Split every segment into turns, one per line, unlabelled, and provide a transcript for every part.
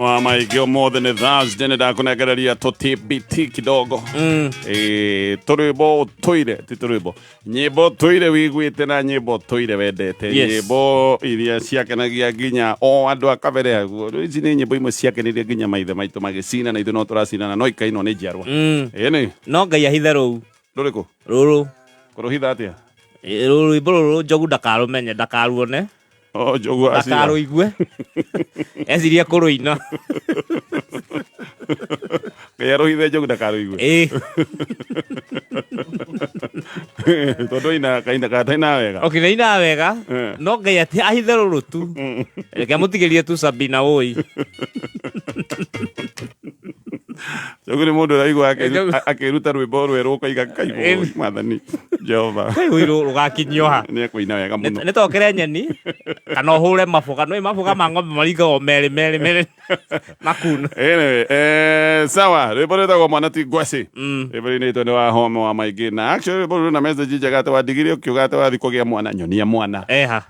maigio mothe nä Thursday nä ndakunegereria tå kidogo tå rwä mbo tå ire ti tå rwä mbo nyä mbo tå ire wiguä te na nyä mbo tå ire wendete nyä mbo iria ciakenagia nginya o andå a kabere aguo rä ici nä nyä mbo imwe ciakenirie nginya maithe maitå magä na ithuä no tå racinana no ikainwo nä njiarwa nä
no ngai ahithe rå u
rå rä kå
rå rå
kå rå hitha atä a
rå rwä mbo rå rå njogu ndakarå menye ndakaruone
njogu
ndakarå igue ecirie kå rå ina
ngai arå hithe njogu ndakarå igue tondå ina kaina kataina wega
okinaina wega no ngai ahithe rå rå tu reke må tigä rie tu Sabina oi
njogu nä må ndå raigua akä ruta rwä mbo rwerå kaiga kaigå mathani Jehova
rå gakinyio ha
nä ekå ina wega må no
nä tokere nyeni kana å hå re maboga no maboga ma ng'ombe maringagwo merä makuna
sawa rwä mbo rwä tagwo mwana ti ngwacä rwä mbo rä nä wa home wa maingä na actually rwä mbo rwä na message njega te wandigire å kä å gate wathi kå gä a mwana nyonia mwana eha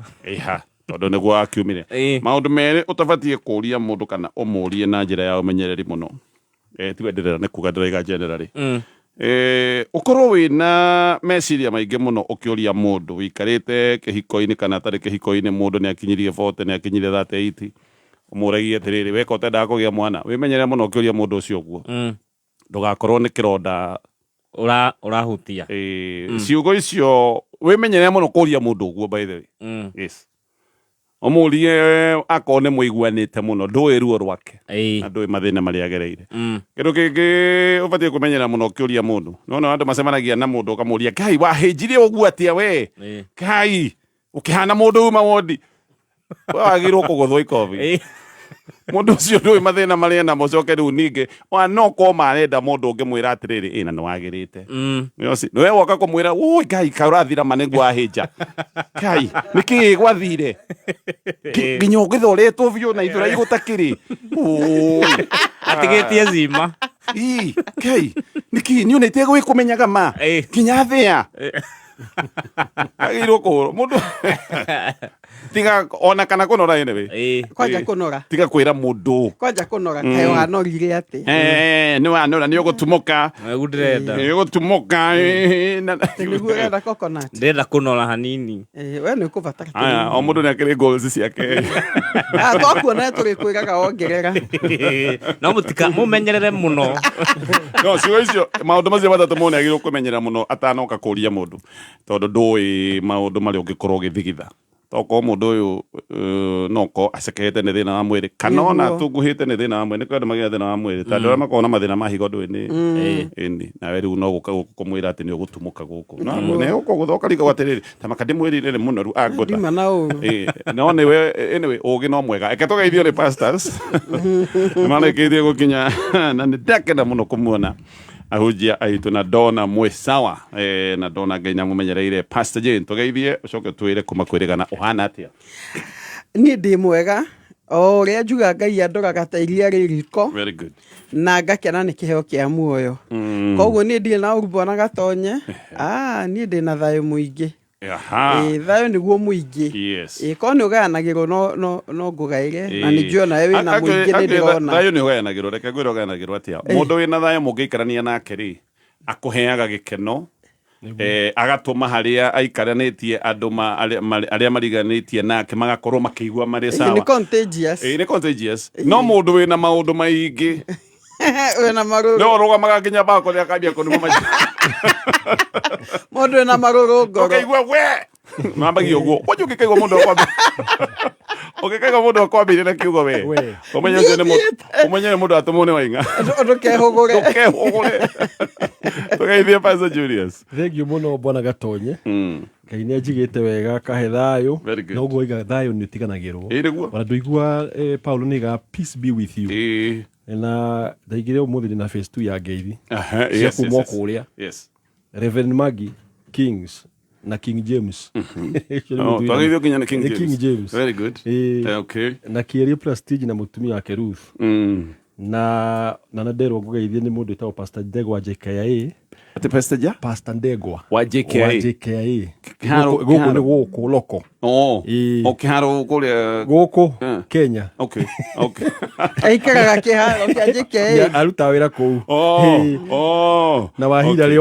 tondå nä guo akiumire maå ndå merä å tabatiä kå ria må ndå kana å må rie na njä ra ya å menyereri må no tiwenderera nä kuga ndä raiga generally ukorwo wina meciria maingi muno ukioria mundu wikarite kihiko-ini kana atari kihiko-ini mundu ni akinyirie 40 ni akinyirie 38 umuragie atiriri weka utenda kugia mwana wimenyere muno ukioria mundu ucio guo ndugakorwo ni kironda
urahutia
ciugo icio wimenyere muno kuria mundu guo by the way yes omurie akone muiguanite muno ndui ruo rwake na ndui mathina mari agereire kindu kingi ubatie kumenyera muno ukioria mundu no andu macemanagia na mundu ukamuria kai wahinjire uguo atia we kai ukihana mundu uma wodi wagirwo kuguthwo ikobi mundu ucio ndui mathina mari na mucoke riu ningi no ko marenda mundu ungimwira atiriri ina ni wagirite no we woka kumwira oi kai kaurathira manengu ahinja kai niki gwathire nginya ugithoretwo biu na ithura igutakiri
atigitie zima
kai niki ni unete gwikumenyaga ma kinya thia agirwo ko mundu tiga ona kana kunora ene
kwanja kunora
tiga kwira mundu
kwanja kunora kayo wanorire ati
ni wanora ni ugutumuka
ndirenda
ni ugutumuka
niguo enda coconut
ndirenda kunora hanini
we ni kubatara
aya o mundu ni akiri goals ciake
twakuona turi kwiraga ongerera
no mutika mumenyerere muno
no cio icio maundu macio batatu mone agirwo kumenyera muno atanoka kuria mundu tondu ndui maundu mari ungikorwo githigitha toko mundu uyu noko acekete ni thina wa mwiri kana ona tunguhite ni thina wa mwiri kwenda magia thina wa mwiri tondu ria makona mathina ma higo ndui ni na we riu no guka kumwira ati ni ugutumuka guku no ne uko guthoka rika gwatiriri ta makadi mwiri ni muno ru agota no ni we anyway ugi no mwega eke tugeithio ni pastors marekeithie gukinya na ni ndakenda muno kumuona ahujia aitu na Dona mwesawa na Dona Ngenya mumenyereire Pastor Jane tugeithie ucoke twire kumakwirigana uhana atia
ni ndi mwega o ria njuga ngai andoraga ta iria ririko
very good
na ngakena ni kiheo kia muoyo koguo ni ndi na urubwa na gatonye ni ndi na thayo muingi thayo niguo muingi ko ni ugayanagirwo no ngugaire na ni njuona we wina muingi ni ndirona
thayo ni ugayanagirwo reke gwira ugayanagirwo atia mundu wina thayo mungiikarania nake ri akuheaga gikeno agatuma haria aikaranitie andu aria mariganitie nake magakorwo makiigua mari sawa
ni contagious
no mundu wina maundu maingi
wena maruru
no rugamaga nginya bako ria kambia kunuma maji
mundu wena maruru ngoro
ukaigua we mambagi uguo waju kikaigua mundu akwambia ukikaigua mundu akwambia na kiugo we umenye mundu atumune wainga
ndukehugure
tugeithie Pastor Julius
thank you muno bwana gatonye ngai ni njigite wega kahe thayo na uguo iga thayo ni tiganagirwo ona nduigua Paulo niga peace be with you na ndaigire umuthi na phase 2 ya ngeithi
yes
kuma kuria Reverend Magi Kings na King James
tugeithio kinya na
King James
very good okay
na Kierio Prestige na mutumia wake Ruth na nderwo ngũgeithie nĩ mũndũ wĩtagwo Pastor Ndegwa JKIA.
Ati Pastor ja?
Pastor Ndegwa
wa JKIA.
Gũkũ nĩ gũkũ loko.
Kĩharo kũrĩa
gũkũ Kenya.
Aikaraga kĩharo kĩa JKIA.
Aruta wĩra kũu. Na Wahira rĩ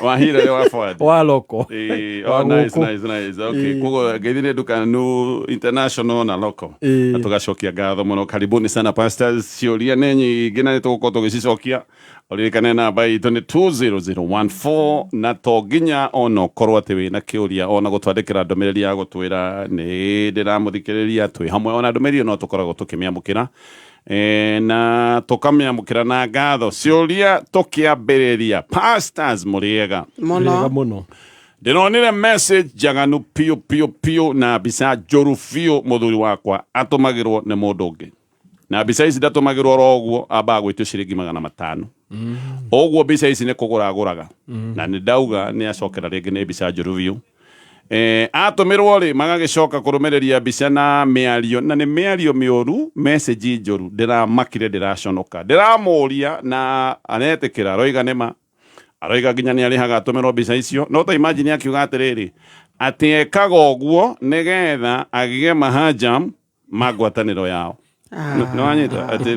Wahira rĩ wa forward.
Wa loko.
Nice. Okay. Koguo geithine Ndukanu International na local. Tugacokia ngatho mũno. Karibuni sana pastors. Ciũria nĩ nyingĩ na nĩtũgũkorwo tũgĩcicokia. Oririkane namba itũ nĩ 20014 na to nginya ona ũkorwo atĩ wĩna kĩũria ona gũtwandĩkĩra ndũmĩrĩri ya gũtwĩra nĩ ndĩramũthikĩrĩria twĩ hamwe ona ndũmĩrĩri no tũkoragwo tũkĩmĩamũkĩra na tũkamĩamũkĩra na ngatho. Ciũria tũkĩambĩrĩria. Pastors mũrĩega
mũno.
Ndĩronire message njaganu piũ na mbica njũru biũ mũthuri wakwa atũmagĩrwo nĩ mũndũ ũngĩ, na mbica ici ndatũmagĩrwo oro ũguo ambaga gwĩtio ciringi 500. Ũguo mbica ici nĩ kũgũra agũraga na nĩ ndauga nĩ acokera rĩngĩ nĩ mbica njũru biũ. Atũmĩrwo rĩ magagĩcoka kũrũmĩrĩria mbica na mĩario, na nĩ mĩario mĩũru, message njũru. Ndĩramakire, ndĩraconoka, ndĩramũria na aretĩkĩra. Aroiga nĩma, aroiga nginya nĩ arĩhaga atũmĩrwo mbica icio. No ta imagine akiuga atĩrĩrĩ atĩ ekaga ũguo nĩgetha agĩe mahajam ma ngwatanĩro yao. No anyita atĩ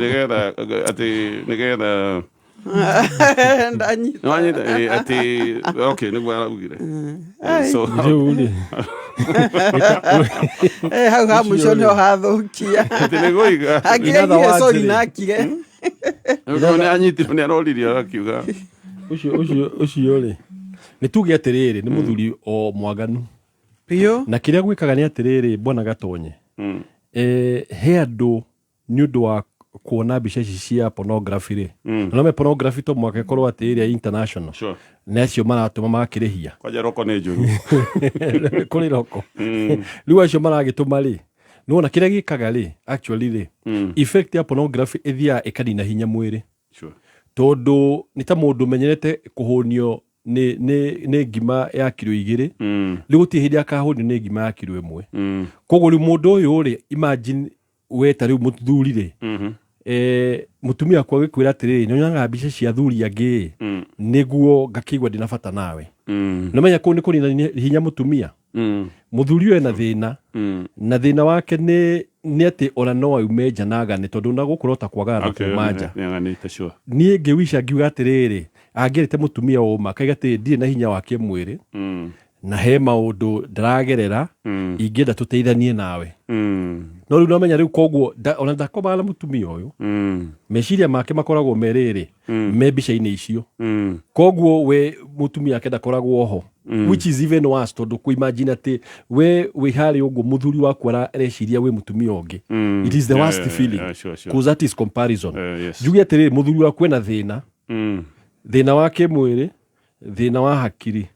nĩgetha
ndanyita
no anyita atĩ okay nĩguo araugire. So
hau ha mũico nĩho hathũkia
atĩ nĩguo
agĩre sorry nakire
nĩ anyitirwo nĩ aroririo akiuga
ũcio rĩ nĩ tuge atĩrĩrĩ nĩ mũthuri o mwaganu
biũ,
na kĩrĩa gwĩkaga nĩ atĩrĩrĩ Bwana Gatonye he andũ nĩ ũndũ wa kuona mbica ici cia pornography rĩ no me pornography to mwaka ĩkorwo atĩ ĩrĩa international na acio maratũma magakĩrĩhia
kwaja roko nĩ njũru
kũrĩ roko rĩu acio maragĩtũma rĩ nĩwona kĩrĩa gĩkaga rĩ actually rĩ effect ya pornography ĩthiaga ĩkanina hinya mwĩrĩ tondũ nĩ ta mũndũ menyerete kũhũnio nĩ ngima ya kilo 2 rĩu gũtirĩ hĩndĩ akahũnio nĩ ngima ya kilo 1 koguo rĩu mũndũ ũyũ rĩ imagine weta rĩu mũthuri rĩ mũtumia kwa gĩkwĩra atĩrĩrĩ nĩonyaga mbica cia athuri angĩ nĩguo ngakĩigua ndĩna bata nawe. Nĩmenya kũu nĩ kũnina hinya mũtumia. Mũthuri ũyũ ena thĩna na thĩna wake nĩ atĩ ona no aume nja na agane tondũ na gũkorwo ta kwagana na kuuma nja. Niĩ ngĩwica ngiuga atĩrĩrĩ angĩrĩte mũtumia ũma akaiga atĩ ndirĩ na hinya wa kĩmwĩrĩ na he maũndũ ndaragerera ingĩenda tũteithanie nawe. No rĩu nomenya rĩu koguo ona ndakomaga na mũtumia ũyũ meciria make makoragwo merĩrĩ me mbica-inĩ icio. Koguo we mũtumia ake ndakoragwo ho, which is even worse tondũ kuimagine atĩ we wĩ harĩ ũguo mũthuri waku areciria wĩ mũtumia ũngĩ. It is the worst feeling because that is comparison. Njuge atĩrĩrĩ mũthuri waku ena thĩna wa kĩmwĩrĩ, thĩna wa hakiri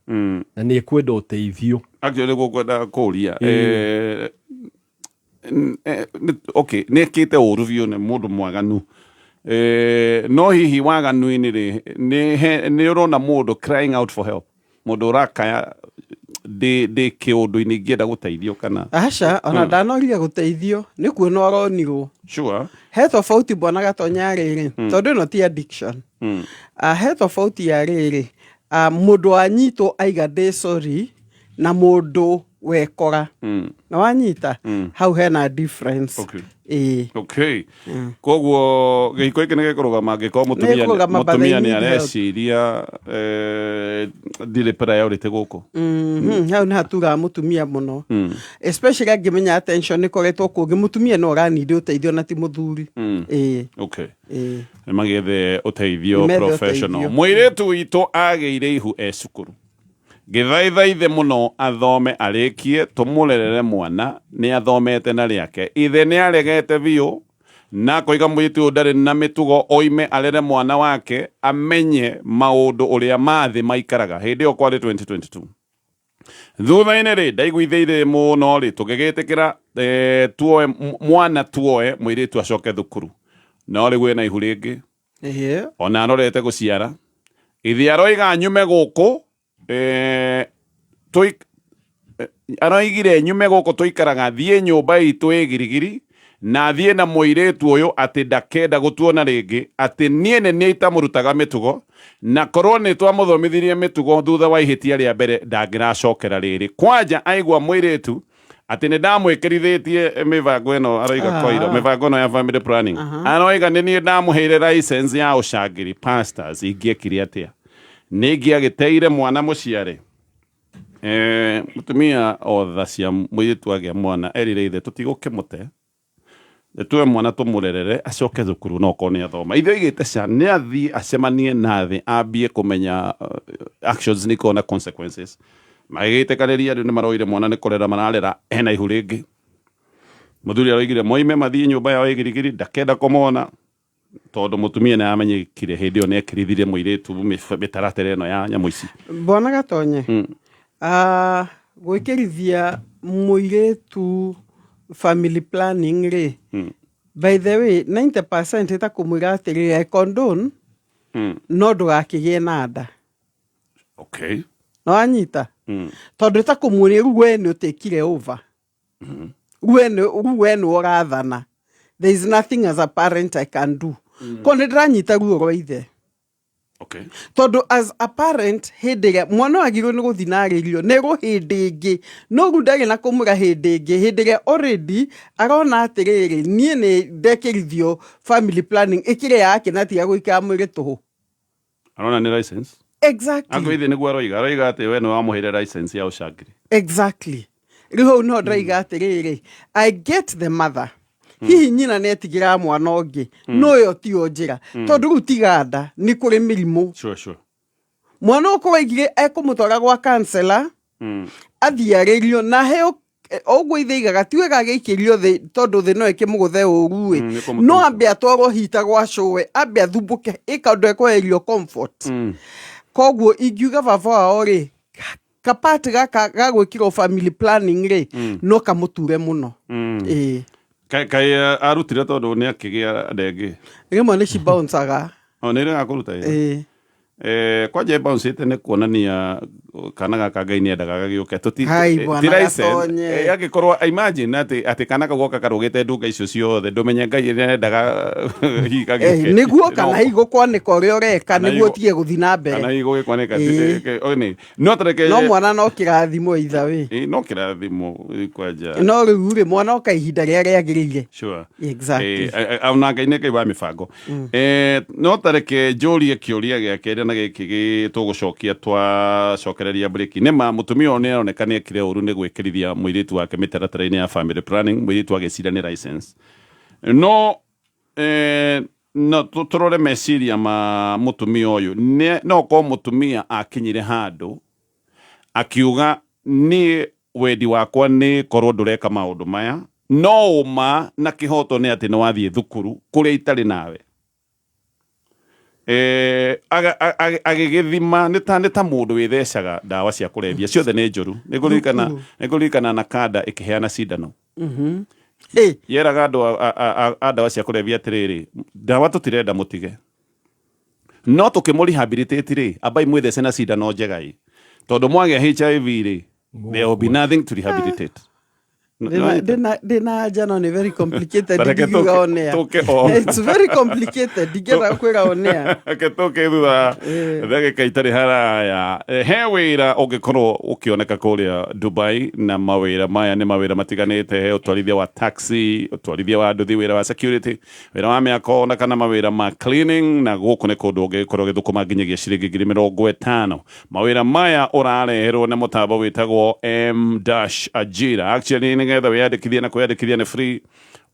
na nĩ ekwenda ũteithio.
Actually gũkwenda kũria okay nĩ kĩte ũru biũ nĩ mũndũ mwaganu. No hihi waganu-inĩ rĩ nĩ ũrona mũndũ crying out for help, mũndũ ũrakaya ndĩ kĩũndũ-inĩ ingĩenda gũteithio kana
aca ona ndanoririe gũteithio nĩ kuona ũronirwo.
Sure.
He tofauti Bwana Gatonya rĩrĩ tondũ ĩno ti addiction. He tofauti ya rĩrĩ mũndũ anyitwo aiga ndĩ sorry na mũndũ wekora na wanyita hau hena difference.
Okay. Koguo gĩko gĩkĩ nĩ gĩkũrũgama angĩkorwo mũtumia nĩ areciria ndirĩ priority gũkũ.
Hau nĩ hatugaga mũtumia mũno, especially angĩmenya attention nĩ koretwo kũngĩ mũtumia no ũranindi ũteithio na ti mũthuri.
Magĩethe ũteithio professional. Mũirĩtu witũ agĩire ihu cukuru, gĩthaithaithe mũno athome arĩkie tũmũrerere mwana nĩ athomete na rĩake. Ithe nĩ aregete biũ na kũiga mũirĩtu ndarĩ na mĩtugo oime arere mwana wake amenye maũndũ ũrĩa mathĩ maikaraga. Hĩndĩ ĩyo kwarĩ 2022. Thutha-inĩ rĩ ndaiguithĩire mũno rĩ tũgĩgĩtĩkĩra mwana tuoe mũirĩtu acoke thukuru. No rĩu ena ihu rĩngĩ ona arorete gũciara. Ithe aroiga nyume gũkũ aroigire nyume gũkũ tũikaraga thiĩ nyũmba itũ ĩ Girigiri na thiĩ na mũirĩtu ũyũ atĩ ndakenda gũtuona rĩngĩ atĩ niĩ nĩ niĩ itamũrutaga mĩtugo na korwo nĩ twamũthomithirie mĩtugo thutha wa ihĩtia rĩa mbere ndangĩracokera rĩrĩ kwanja aigua mũirĩtu atĩ nĩ ndamwĩkĩrithĩtie mĩbango ĩno aroiga koiro mĩbango ĩno ya family planning aroiga nĩ niĩ ndamũheire license ya ũcangĩri pastors ingĩekire atĩa nĩ ingĩagĩteire mwana mũciare mũtumia otha cia mũirĩtu agĩa mwana erire ithe tũtigũkĩmũte tuwe mwana tũmũrerere acoke thukuru no korwo nĩ athoma ithe oigĩte ca nĩ athiĩ acemanie na thĩ ambie kũmenya actions nĩ ikoragwo na consequences magĩgĩtĩkanĩria rĩu nĩ maroire mwana nĩ kũrera mararera hena ihu rĩngĩ mũthuri aroigire moime mathiĩ nyũmba yao ĩgirigiri ndakenda kũmona tondũ mũtumia nĩ amenyekire hĩndĩ ĩyo nĩ ekĩrithirie mũirĩtu mĩtaratara ĩno ya nyamũ ici
Bwana Gatonye gwĩkĩrithia mũirĩtu family planning rĩ by the way 90% ĩtakũmwĩra atĩrĩ I condone no ndũgakĩgĩe na nda
okay
no anyita tondũ ĩtakũmwĩra rĩu we nĩ ũtĩkire over rĩu we nĩ ũrathana there is nothing as a parent I can do ko nĩ ndĩranyita ruo rwa ithe
okay
tondu as a parent hĩndĩ ĩrĩa mwana wagĩrĩirwo nĩ gũthiĩ na arĩrio nĩrwo hĩndĩ ĩngĩ no rĩu ndarĩ na kũmwĩra hĩndĩ ĩngĩ hĩndĩ ĩrĩa already arona atĩrĩrĩ niĩ nĩ ndekĩrithio family planning ĩkĩrĩ yake na tiga gũikara mwĩrĩ tũhũ
arona nĩ license
exactly
agũ ithe nĩguo aroiga atĩ we nĩ wamũheire license ya ũcangĩri
exactly rĩu hau no ndĩroiga atĩrĩrĩ I get the mother hihi nyina netigira mwana ũngĩ no yo tio njĩra tondũ rĩu tiga nda nĩ kũrĩ mĩrimũ
sure
mwana ũkũ waigire ekũmũtwara gwa kansela athiarĩrio na heo ũguo ithe igaga tiwe gagĩikĩrio thĩ tondũ thĩ no ĩkĩmũgũthe ũru no ambe atwarwo hita gwa cũwe ambe athumbũke ĩkaũndũ ekweherio comfort koguo ingiuga baba wao rĩ kapati gaka gagwĩkĩrwo family planning rĩ no kamũture mũno
kai arutire tondũ nĩ akĩgĩa ndengĩ
rĩmwe nĩ cibouncaga
nĩ rĩ gakũruta kwanja bounce nĩ kuonania kana gaka Ngai nĩ endaga gagĩũke agĩkorwo imagine atĩ kana kagoka karũgĩte ndunga icio ciothe ndũmenye Ngai nĩ endaga higa gĩũke
nĩguo kana igũkwanĩka ũrĩa ũreka nĩguo tige gũthiĩ na mbere
kana igũgĩkwanĩka no tareke
no mwana no kĩrathimo itha wĩ
no kĩrathimo kwanja
no rĩu rĩ mwana oka ihinda rĩrĩa rĩagĩrĩire
sure
exactly
ona Ngai nĩ Ngai wa mĩbango no tareke njũrie kĩũria gĩake na gĩkĩ tũgũcokia twacokereria break nĩma mũtumia ũyũ nĩ aroneka nĩ ekire ũru nĩ gwĩkĩrithia mũirĩtu wake mĩtaratara-inĩ ya family planning mũirĩtu agĩcira nĩ license no tũrore meciria ma mũtumia ũyũ no ko mũtumia akinyire handũ akiuga niĩ wendi wakwa nĩ korwo ndũreka maũndũ maya no ũma na kĩhoto nĩ atĩ nĩ wathiĩ thukuru kũrĩa itarĩ nawe agĩgĩthima nĩ ta mũndũ wĩthecaga ndawa cia kũrebia ciothe nĩ njũru nĩ kũririkana na kanda ĩkĩheana cindano yeraga andũ a ndawa cia kũrebia atĩrĩrĩ ndawa tũtirenda mũtige no tũkĩmũrehabilitate rĩ ambai mwĩthece na cindano njega tondũ mwagĩa HIV rĩ there will be nothing to rehabilitate
Dena jano ni very complicated. It's very complicated. Digera kwera onea.
Ketoke thutha ndagĩka itarĩ haraya he wĩra ũngĩkorwo ũkĩoneka kũrĩa Dubai na mawĩra maya nĩ mawĩra matiganĩte he ũtwarithia wa taxi ũtwarithia wa nduthi wĩra wa security wĩra wa mĩako na kana mawĩra ma cleaning na gũkũ nĩ kũndũ ũngĩkorwo gĩthũkũma nginyagia ciringi 50,000 mawĩra maya ũrareherwo nĩ mũtambo wĩtagwo M-Ajira actually nĩgetha wĩyandĩkithie na kwĩyandĩkithia nĩ free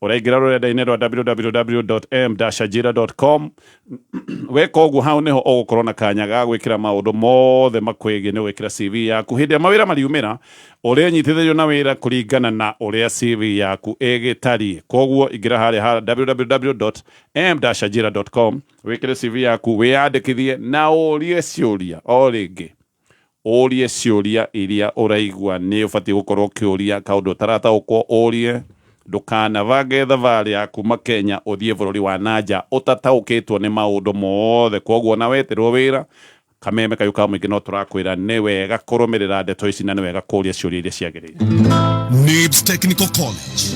ũraingĩra rũrenda-inĩ rwa www.m-ajira.com weka ũguo hau nĩho ũgũkorwo na kanya ga gwĩkĩra maũndũ mothe makwĩgiĩ nĩ gwĩkĩra CV yaku hĩndĩ ya mawĩra mariumĩra ũrĩnyitithĩrio na wĩra kũringana na ũrĩa CV yaku ĩgĩtariĩ koguo ingĩra harĩa www.m-ajira.com wĩkĩre CV yaku wĩyandĩkithie na ũrie ciũria o rĩngĩ ũrie ciũria iria ũraigua nĩ ũbatiĩ gũkorwo ũkĩũria kaũndũ ũtarataũkwo ũrie ndũkanabange thabarĩ ya kuma Kenya ũthiĩ bũrũri wa nanja ũtataũkĩtwo nĩ maũndũ mothe koguo na weterwo wĩra kameme kayu ka mũingĩ no tũrakwĩra nĩ wega kũrũmĩrĩra ndeto ici na nĩ wega kũũria ciũria iria ciagĩrĩire.
NIBS Technical College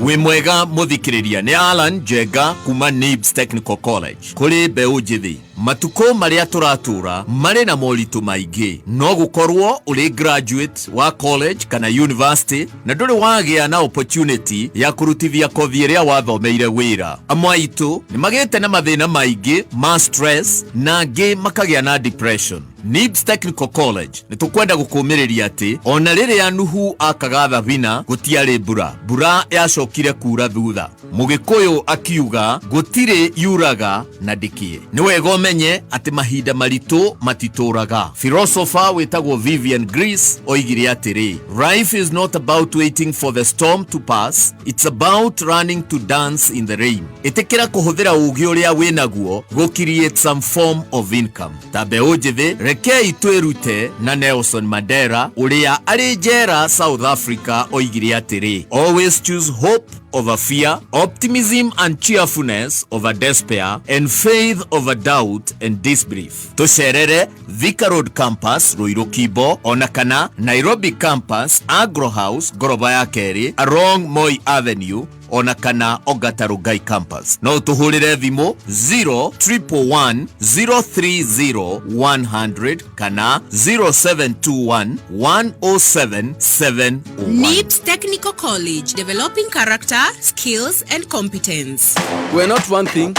We mwega muthikiriria ni Alan Jega kuma NIBS Technical College. Kuri beũ njithi matuko maria turatura mari na moritu maingi no gukorwo uri graduate wa college kana university na nduri wagia na opportunity ya kurutithia kothi iria wathomeire wira. Amwe aitu ni magite na mathina maingi ma stress na angi makagia na depression. NIBS Technical College nitukwenda gukumiriria ati ona riria Nuhu akagatha bina gutiari mbura yacokire kura thutha. Mugikuyu akiuga gutire yuraga na dikie. Ni wega umenye ati mahinda maritu matituraga. Philosopher wetagwo Vivian Greece oigire atiri, life is not about waiting for the storm to pass, it's about running to dance in the rain. Itikira kuhuthira ugi uria winaguo go create some form of income. Tabe ujithi rekei twerute na Nelson Mandela uria ari njera South Africa oigire atiri, always choose hope over fear, optimism and cheerfulness over despair, and faith over doubt and disbelief. Tucerere Thika Road Campus Ruiru Kibo, ona kana Nairobi Campus Agro House goroba ya keri along Moi Avenue, ona kana Ongata Rongai Campus. No tuhurire thimu 0311030100 kana 0721107701.
NIBS Technical College, developing character, skills and competence.
We're not one thing,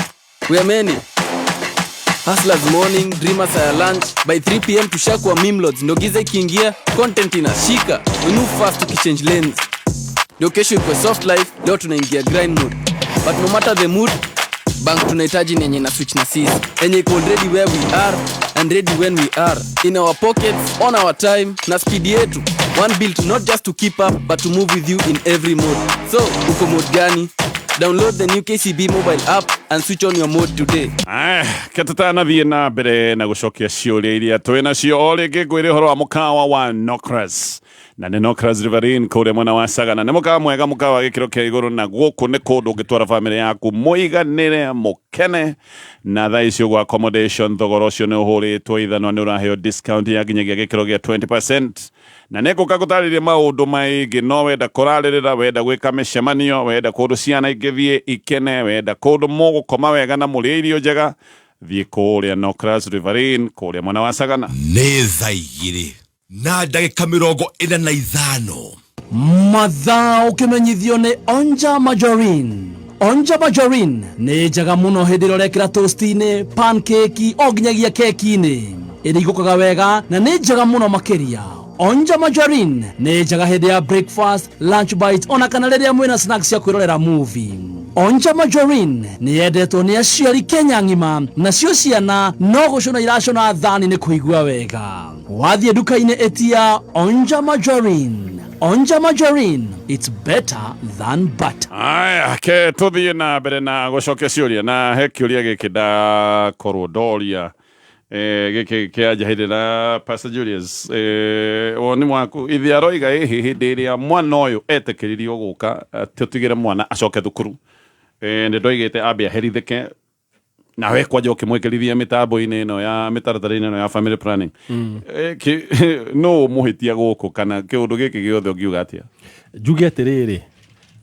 we are many. Hustlers morning, dreamers are lunch. By 3 p.m. tushakwa meme lords. Ndo giza ikiingia, content inashika. We move fast tukichange lanes. Ndio kesho ikuwe soft life, leo tunaingia grind mode. But no matter the mood, bank tunahitaji nenye na switch na sisi. Enye iko already where we are and ready when we are. In our pockets, on our time, na speed yetu. One built not just to keep up, but to move with you in every mode. So, uko mode gani? Download the new KCB mobile app and switch on your mode today.
Ketutana thie na mbere na gucokia ciuria iria twina cio ringi ngwire horo wa mukawa wa Nokras. Na ni Nokras Riverine kure mwena wa Sagana. Ni mukawa mwega, mukawa gikiro kia iguru, na guku ni kundu ngitwara family yaku muiganire mukene na thaa icio gwa accommodation thogora ucio ni uhuritwo ithano ni uraheo discount ya nginyagia gikiro gia 20%. Na neko kakutaririe maundu maingi, no wenda kuraririra, wenda gwika micemanio, wenda kundu ciana ingithie ikene, wenda kundu mugukoma wega na muri irio njega, thie kuria Nokras Riverine kuria mwena wa Sagana.
Nĩ thaa igĩrĩ na ndagĩka 45
mathaa ũkĩmenyithio nĩ Onja Margarine. Onja Margarine nĩ njega mũno hĩndĩ ĩrĩa ũrekĩra toast-inĩ, pancake o nginyagia keki-inĩ. Ĩrĩa igũkaga wega na nĩ njega mũno makĩria. Onja Margarine nĩ njega hĩndĩ ya breakfast, lunch bite, ona kana rĩrĩa mwĩna snacks ya kwĩrorera movie. Onja Margarine nĩ yendetwo nĩ aciari Kenya ng'ima, nacio ciana no gũcũna iracũna thani nĩ kũigua wega. Wathiĩ nduka-inĩ ĩtia Onja Margarine. Onja Margarine, it's better than butter.
Aya, ke tuthie na mbere na gucokia ciuria, na he kiuria giki da korodoria giki kiaja hindira Pastor Julius woni mwaku ithiaroiga hindi iria mwana uyu etekiririo guka tutigire mwana acoke thukuru ndi ndoigite ambia herithike na we kwaje ukimwekerithia mitambo-ini ino ya mitaratara-ini ino ya family planning no muhitia guku kana kiundu giki giothe ungiuga atia?
Njuge atiriri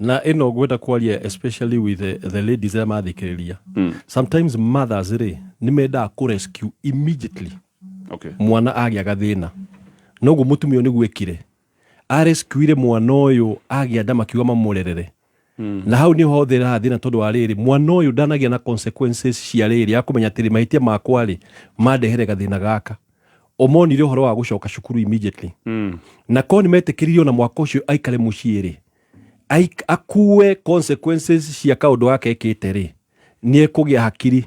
na ino gwenda kwaria especially with the ladies that mathikiriria. Sometimes mothers ni menda ku rescue immediately.
Okay.
Mwana agia gathina nogu mutumio ni gwekire a rescue mwana uyu agia ndama kiuga mamurerere. Na hau niho thira thina tondu wa riri mwana uyu ndanagia na consequences cia riri akumenya atiri mahitia makwa ri mandehere gathina gaka omonire uhoro wa gucoka cukuru immediately. Na koni metekiririo na mwaka ucio aikare muciiri akuwe consequences cia kaundu gake ekite ri ni ekugia hakiri.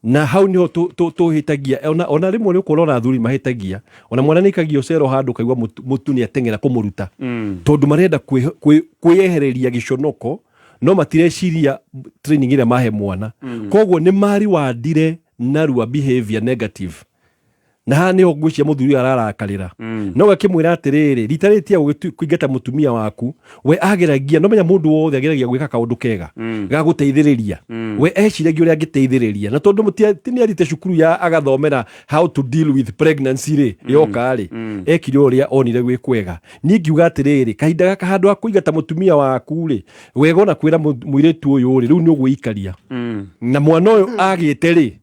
Na hau niho tuhitagia ona rimwe ni ukorona athuri mahitagia ona mwana nikagio cero handu kaigwa mutu ni atengera kumuruta tondu marenda kweyehereria giconoko no matireciria training ira mahe mwana. Koguo ni mari wa ndire narua behavior negative na ha niho ngwicia muthuri ararakarira no gakimwira atiriri ritarĩtia kuingata mutumia waku we ageragia no menya mundu wothe ageragia gwika kaundu kega gaguteithiriria we eciragia uria angiteithiriria na tondu mutini arite cukuru ya agathomera how to deal with pregnancy ri yoka ri ekire uria onire gwikwega ni ngiuga atiriri kahinda gaka handu akuingata mutumia waku ri wegona kwira muiretu uyu ri riu ni ugwikaria na mwana uyu agite ri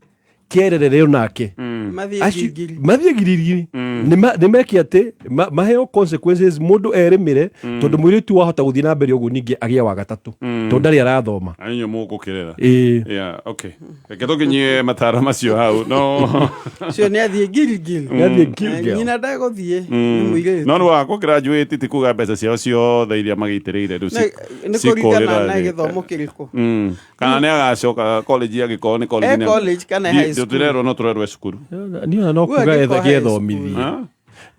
kierere nake mathie giriri ni meki ati maheo consequences mundu erimire tondu mwiritu wahota guthii na mbere uguo ningi agia wa gatatu tondu ndari arathoma
anyo muko kirera yeah okay keto kinye matara macio hau no
cio ni athie girigiri nyina ndagothie ni mwiritu
no wako graduate ti kuga mbeca ciao ciothe iria magitereire riu
cikorera na githomo kiriko
kana ne agacoka college ya giko ni
college kana high school
turero no turero cukuru
niona no kuga etha gethomithie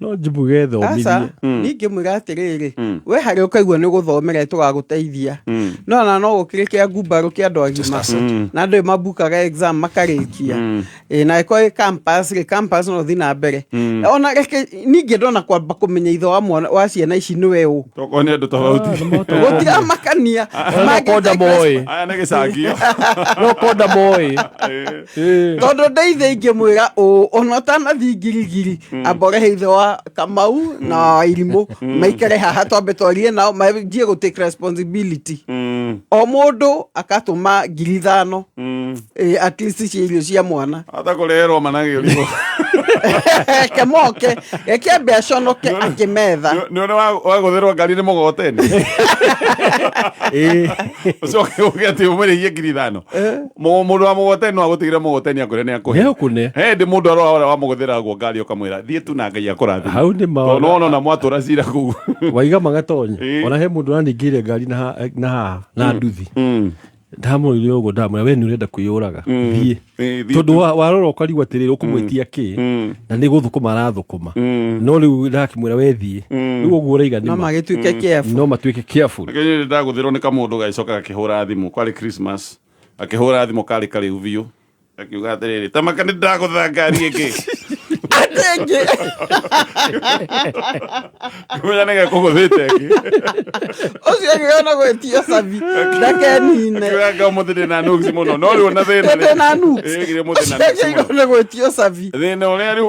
no jibu gethomithie
ningi mwigatiriri we hari ukaigua ni guthomera tugaguteithia no no gukirikia ngumbaru kia andu agima na andu mabukaga exam makarikia na iko campus no thina mbere ona reke ningi ndona kwamba kumenya itho wa mwana wa ciana ici ni weũ
toko ni andu tofauti
gutira makania
makonda boy
aya ni gicangio
no konda boy
tondu ndeithe ingimwira ona tanathi ngirigiri ambore hitho wa Kamau na Irimu maikare haha twambe twarie nao majie go take responsibility o mundu akatuma 5,000 at least cirio cia mwana
ata kurerwo manage urigo
kemoke ekebe shonoke akimetha
nione wagutherwa ngari ni mugoteni ucoke ugeti umuririe 5,000 mundu wa mugoteni no agutigire mugoteni akure ni akuhe ndi mundu arora wa muguthira guo ngari ukamwira thie tu na ngai akurathi
hau ni ma
no na mwatura cira ku
waiga magatonye ona he mundu aningire ngari na nduthi ndamurire ugo ndamura we ni urenda kwiyuraga thie tondu warora ukarigwa atiriri ukumwitia ki na ni guthukuma arathukuma no riu ndakimwira we thie riu uguo uraiga ni
no magituike careful
no matuike careful
lakini ndaguthirwo ni kamundu gaicoka akihura thimu kwari Christmas akihura thimu kari uviu akiuga atiriri tamaka ni ndagutha ngari iki
atenge
kuya nega kuguthite ki
ocio ngiona gwetio sabi ndakenine
kiwaga muthire na nuksi muno no ri ona thina
na nuksi
gire muthire na nuksi
ngiona gwetio sabi
thina uria ri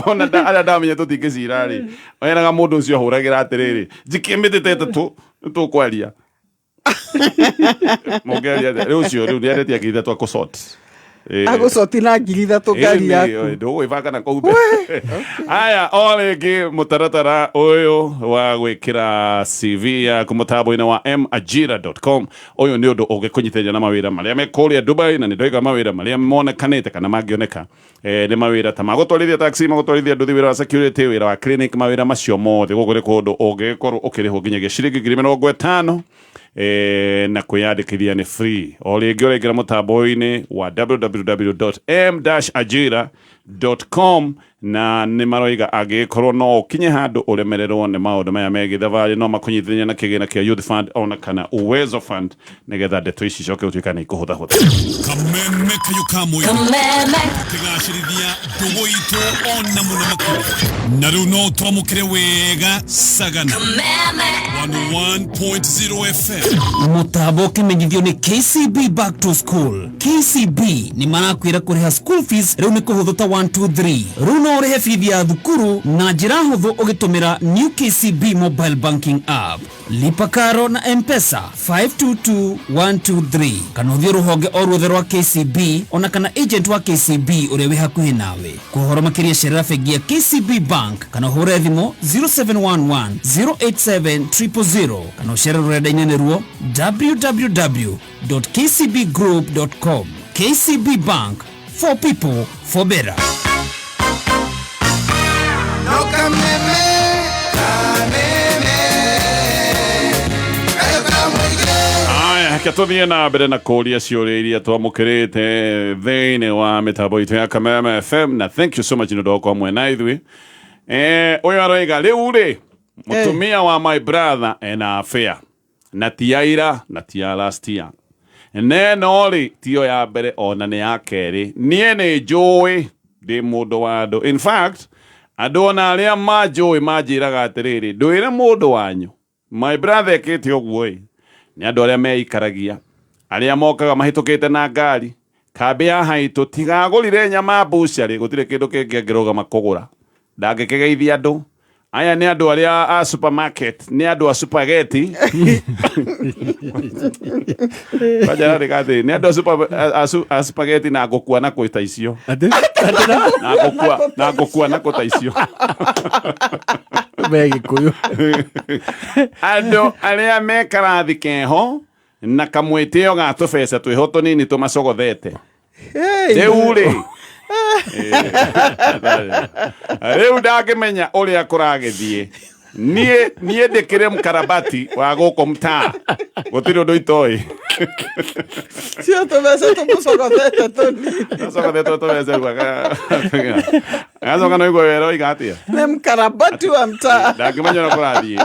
ona ala ndamenya tutingicira ri oyenaga mundu ucio ahuragira atiriri njikimite tu tukwaria mugeria ri ucio ri ndiaretia kitha twa kusort
agusoti na 3,000 ngari yaku
ndugu ivaka na koupe aya olege mutaratara uyu wa gwikira CV ya kumutabo-ini wa majira.com uyu ni undu ugikunyithania na mawira maria me kuria Dubai na nindoiga mawira maria monekanite kana mangioneka ni mawira ta magutwarithia taxi magutwarithia nduthi wira wa security wira wa clinic mawira macio mothe guguri kundu ungikorwo ukiriho nginyagia ciringi 50,000 na kwiyandikithia ni free oringi urengira mutambo-ini wa www.m-ajira.com na ni maroiga agikorwo no ukinye handu uremererwo ni maundu maya megi thavari no makunyithania na kigina kia youth fund ona kana uwezo fund nigetha ndeto ici coke utuika ni kuhutha
kameme kayo kamwe tigashirithia ndugu itu ona muno makuru na riu no twamukire wega sagana 101.0 FM
mutambo kimenyithio ni KCB back to school. KCB ni marakwira kuriha school fees riu ni kuhuthu ta 1 2 3 runo urihe fees ya thukuru na njira huthu ugitumira new KCB mobile banking app lipa karo na M-Pesa 522123 kana uthie ruhonge o ruothe rwa KCB ona kana agent wa KCB uria wi hakuhi nawe kuhoro makiria sherera bengi ya KCB Bank kana hura thimu 0711 087 000 kana ucerere rurenda-ini ruo www.kcbgroup.com. KCB Bank, for people, for better.
Tuthie na mbere na kuria ciuria iria twamukirite thiini wa mitambo itu ya Kameme FM na thank you so much ni ndoko mwe na ithui uyu aroiga riu ri mutumia wa my brother ena affair na tiaira na tia last year neno ri tio ya mbere ona ni ya keri nie ni njui ndi mundu wa andu. In fact, andu ona aria manjui manjiraga atiriri, ndwire mundu wanyu my brother ekite uguo ni andu aria meikaragia, aria mokaga mahitukite na ngari kambi ya haitu tigagurire nyama bucari, gutire kindu kingi angirugama kugura, ndangikegeithia andu. Aya ni andu aria a supermarket, ni andu a spaghetti. Bajara regate, ni andu a spaghetti na gukua na kuita icio. Na gukua na kuita icio.
Begi kuyu.
Andu aria mekarathi keho na kamwitio ga tubesa twiho tunini tumacogothete. Deure. Riu ndangimenya uria kuragithie nie ndikire mkarabati wa guko mtaa gutiri undu itoi
sio tubesa tumucogothete tunini
tucogothete tubesa gwaga azoka no igwe wero igatia
ni mkarabati wa mtaa
ndangimenya uria kurathie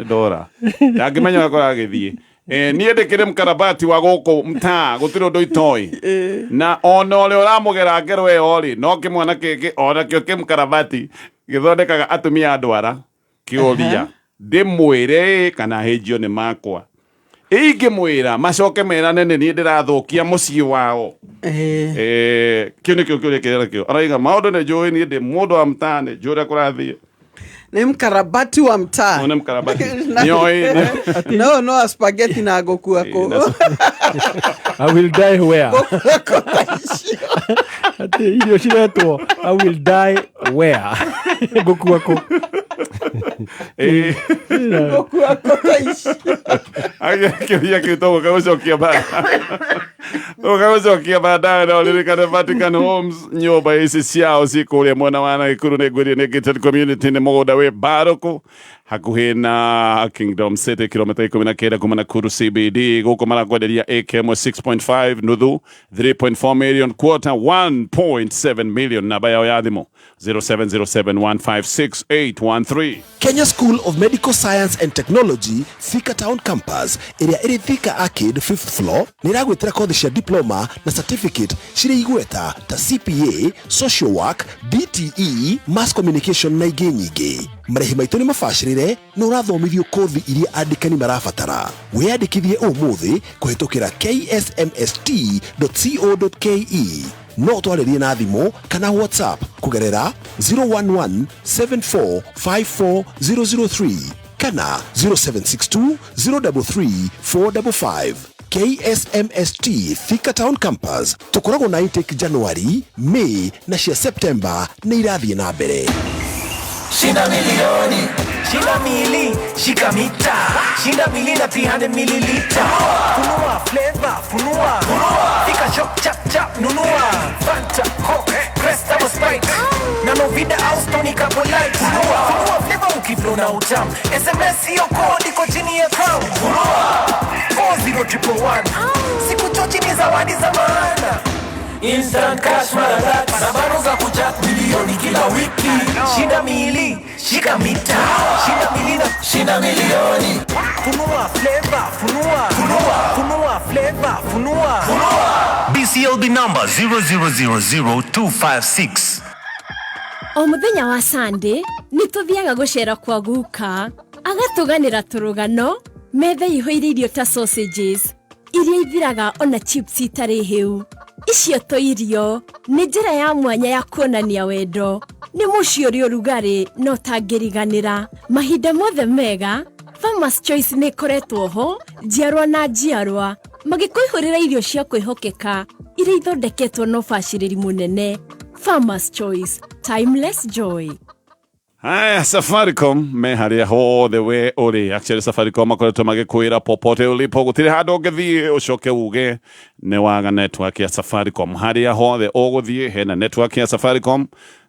dora ndangimenya uria kuragithie nie ndikire mkarabati wa guko mtaa gutiri undu itoi na ona ule uramugera ngero iyo ri no kimwana kiki ona kio kimkarabati githondekaga atumia andwara kiuria ndimwire kana hejio ni makwa ingimwira macoke merane ni ndirathukia mucii wao kio ni kio kiuria kio araiga maundu ni njui ni ndi mundu wa mtaa ni njuri kurathie
ni mkarabati wa mtaa.
Ni mkarabati.
No spaghetti na gokua ko.
I will die where? Ati hiyo shireto. I will die where? Gokua ko.
Gokua ko taishi.
Aya kiria kitogo kagocokia ba. Kagocokia baadaye na ulirikana Vatican Homes nyoba ici ciao cikuria mwana wana ikuru ni ngwiri ni gated community ni mugoda we Baroko hakuhi na Kingdom City kilomita 19 kuma Nakuru CBD guko maragwenderia AKM 6.5 nuthu 3.4 million quarter 1.7 million na bayao ya thimo 0707156813.
Kenya School of Medical Science and Technology Thika Town Campus area iri Thika Arcade 5th floor niragwetera kothi cia diploma na certificate ciri igweta ta CPA, social work, DTE, mass communication na ingĩ nyingĩ. Marĩhi maitũ nĩ mabacĩrĩre na ũrathomithio kothi iria andĩkani marabatara. Wĩyandĩkithie ũmũthĩ kũhetũkĩra ksmst.co.ke. No twarĩrie na thimũ kana WhatsApp kugerera 011-7454-003 kana 0762-033-455. KSMST Thika Town Campus. Tukoragwo na intake January, May na cia September na irathiĩ na mbere.
Shinda milioni, shinda mili, shika mita, shinda mili na 300 milliliter. Funua flavor, funua, Thika shop chap chap, nunua, Fanta, Coke, Cresta or Sprite, Nano Vida House, Tonica Polite. Funua flavor ukiflow na utamu, SMS hiyo code iko chini ya crown. Funua 40111, siku chochi ni zawadi za maana. Instant cash maradat, sabano za kujat milioni kila wiki. Shinda mili, shika mita, shinda mili na shinda milioni. Funua flavor, funua, funua flavor, funua.
BCLB number 0000256.
O muthenya wa Sunday nituthiaga gucera kwa guka agatuganira turugano metha ihoire irio ta sausages iria ithiraga ona chips itari hiu. Icio to irio ni njira ya mwanya ya kuonania wendo, ni mucio ri urugari no tangiriganira mahinda mothe mega. Farmers Choice ni koretwo ho njiarwa na njiarwa magikoihurira irio cia kwihokeka iria ithondeketwo no baciriri munene. Farmers Choice, timeless joy.
Haya, Safaricom me haria hothe we uri. Actually Safaricom akoretwo magikwira popote ulipo gutire handu ngithie ucoke uge ni waga network ya Safaricom. Haria hothe uguthie hena network ya Safaricom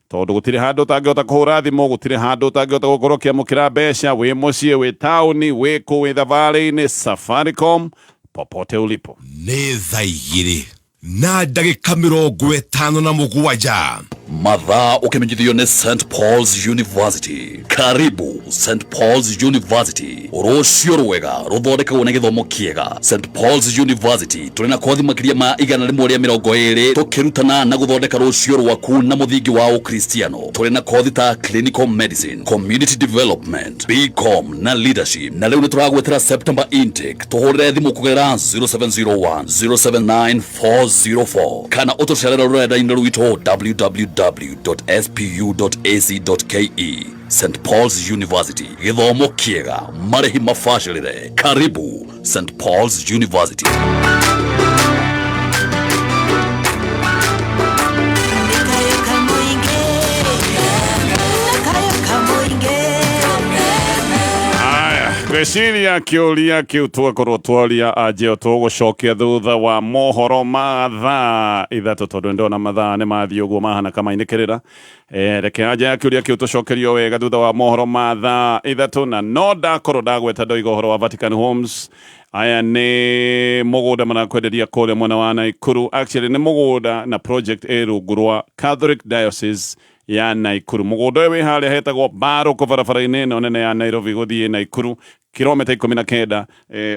tondu gutire handu utangihota kuhura thimu, gutire handu utangihota gukorokia mukira mbeca wi mucii wi tauni wi ku wi thabari-ini. Safaricom popote ulipo.
Nĩ thaa igĩrĩ na ndagĩka 57
Mathaa ukimenyithio ni St Paul's University. Karibu St Paul's University. Urucio rwega ruthondekagwo na githomo kiega. St Paul's University turi na kothi makiria ma 120 tukirutana na guthondeka rucio rwaku na muthingi wa ukristiano. Turi na kothi ta clinical medicine, community development, BCom na leadership. Na leo nituragwetera September intake. Tuhurire thimu kugera 0701 079 404 kana utucerera rurenda-ini rwitũ www.spu.ac.ke. St Paul's University, githomo kiega, marehi mafashirire. Karibu St Paul's University.
Gweciria kiuria kiu twakorwo twaria aje tugucokia thutha wa mohoro ma thaa ithatu tondu ndona mathaa ni mathii uguo mahana kama inikirira reke aje kiuria kiu tucokerio wega thutha wa mohoro ma thaa ithatu na no ndakorwo ndagweta ndoiga uhoro wa Vatican Homes. Aya ni mugunda manakwenderia kule mwena wa Naikuru. Actually ni mugunda na project rungu Catholic Diocese ya Naikuru. Mugunda uyu wi haria hetagwo Baroko barabara-ini no nene ya Nairobi guthii Naikuru, kilomita 19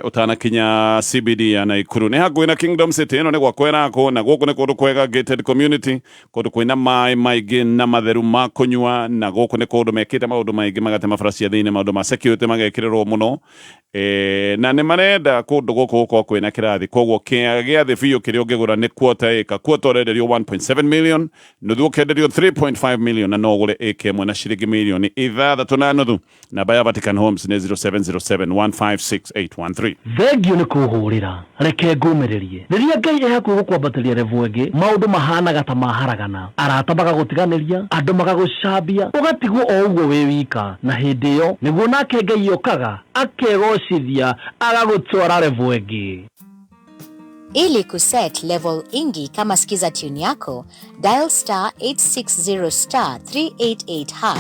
utanakinya CBD ya Naikuru. Ni hakuhi na Kingdom City. Ino ni gwa kwerako na guku ni kundu kwega gated community, kundu kwina mai maigi na matheru ma kunywa, na guku ni kundu mekite maundu maigi magate mafaracia thiini, maundu ma security magekirirwo muno. Na ni marenda kundu guku kwa kwina kirathi, koguo giathi biu kiria ungigura ni quarter acre. Quarter renderio 1.7 million, nuthu ukenderio 3.5 million, na no ugure acre imwe na ciringi milioni 6.5. na baya Vatican Homes ni 0707156813.
Thengio ni kuhurira, reke ngumererie. Riria Ngai e hakuhi gukwambatiria revu ingi, maundu mahanaga ta maharagana. Arata magagutiganiria, andu magagucambia, ugatigwo o uguo wi wika, na hindi iyo niguo nake Ngai okaga akegocithia agagutwara revu ingi.
Ili kuset level ingi kama skiza tune yako, dial *860*388#.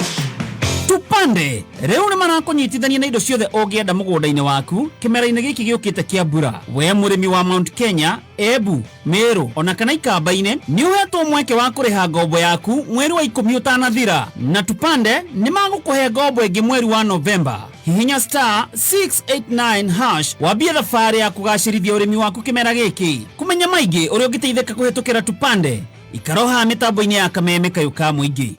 Tupande reu ni marakonyitithania na indo ciothe ungienda mugunda-ini waku kimera-ini giki giukite kia mbura. We murimi wa Mount Kenya, Embu, Meru ona kana Ikamba-ini ni uhetwo mweke wa kuriha ngombo yaku mweri wa 10 utanathira, na Tupande ni magukuhe ngombo ingi mweri wa November. Hihinya *689# wambie thabari ya kugacirithia urimi waku kimera giki. Kumenya maingi uri ungiteitheka kuhitukira Tupande, ikaroha mitambo-ini ya Kameme Kayuka Muingi.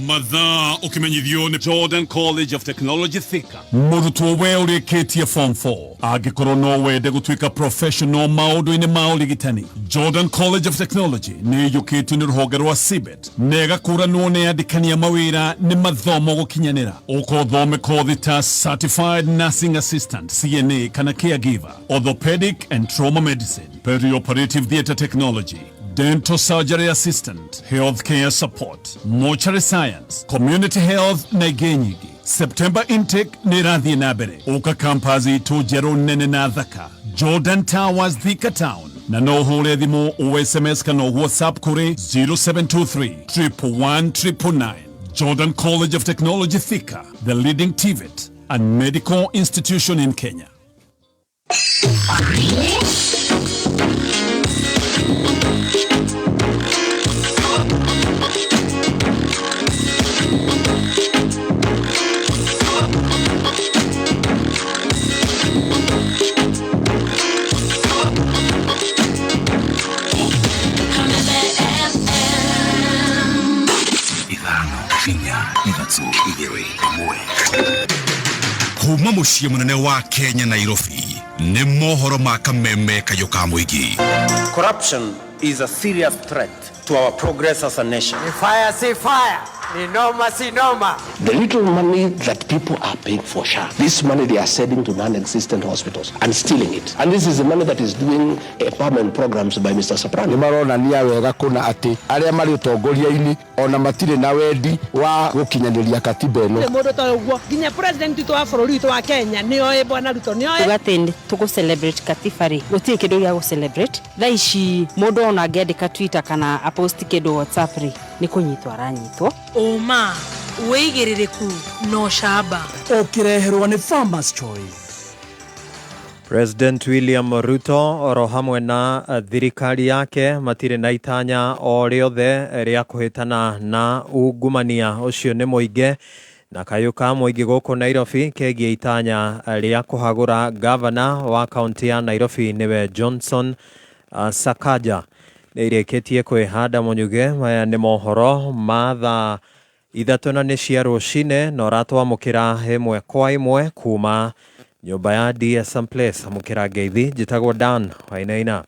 Mathaa ukimenyithio ni
Jordan College of Technology Thika.
murutwo we urikitie form 4 angikorwo no wende gutwika professional maundu-ini ma urigitani. Jordan College of Technology ni yukitio ni ruhonge rwa CBET nega kuranwo ni andikania mawira ni mathomo gukinyanira. Ukothome kothi ta Certified Nursing Assistant CNA kana Caregiver, Orthopedic and Trauma Medicine, Perioperative Theatre Technology, Dental Surgery Assistant, Healthcare Support, Mortuary Science, Community Health na igenyigi. September intake ni rathi na mbere. Uka kampazi tu jero nene na thaka. Jordan Towers Thika Town. Na no hule thimu o SMS kana WhatsApp kuri 0723 111 Jordan College of Technology Thika, the leading TVET and medical institution in Kenya.
Kuma muciĩ munene wa Kenya Nairobi ni mohoro ma Kameme Kayuka Muingi.
Corruption is a serious threat to our progress as a nation.
Fire, say fire. Ni noma, si noma.
The little money that people are paying for SHA, this money they are sending to non-existent hospitals and stealing it. And this is the money that is doing empowerment programs by Mr. Soprano.
Nimaronania wega kuna ati aria mari utongoria-ini ona matire na wendi wa gukinyaniria katiba ino.
Mundu ta uguo nginya president tu wa bururi tu wa Kenya ni oe bwana Ruto ni oe
tugatende tugo celebrate katiba ri gutie kindu gya go celebrate thaici mundu ona ngendika Twitter kana aposti kindu WhatsApp ri ni kunyitwa aranyitwo
uma weigiririku no shaba
ukireherwa ni Farmers Choice.
President William Ruto oro hamwe na thirikari yake matire na itanya o riothe ria kuhitana na ungumania ucio ni muinge na kayuka muingi guku Nairobi kegie itanya ria kuhagura governor wa kaunti ya Nairobi niwe Johnson Sakaja nireketie kwihanda munyuge maya ni mohoro matha ithatuna ni cia rucine no ratwamukira imwe kwa imwe kuma nyumba ya DSM Place amukira ngeithi njitagwo Dan Wainaina.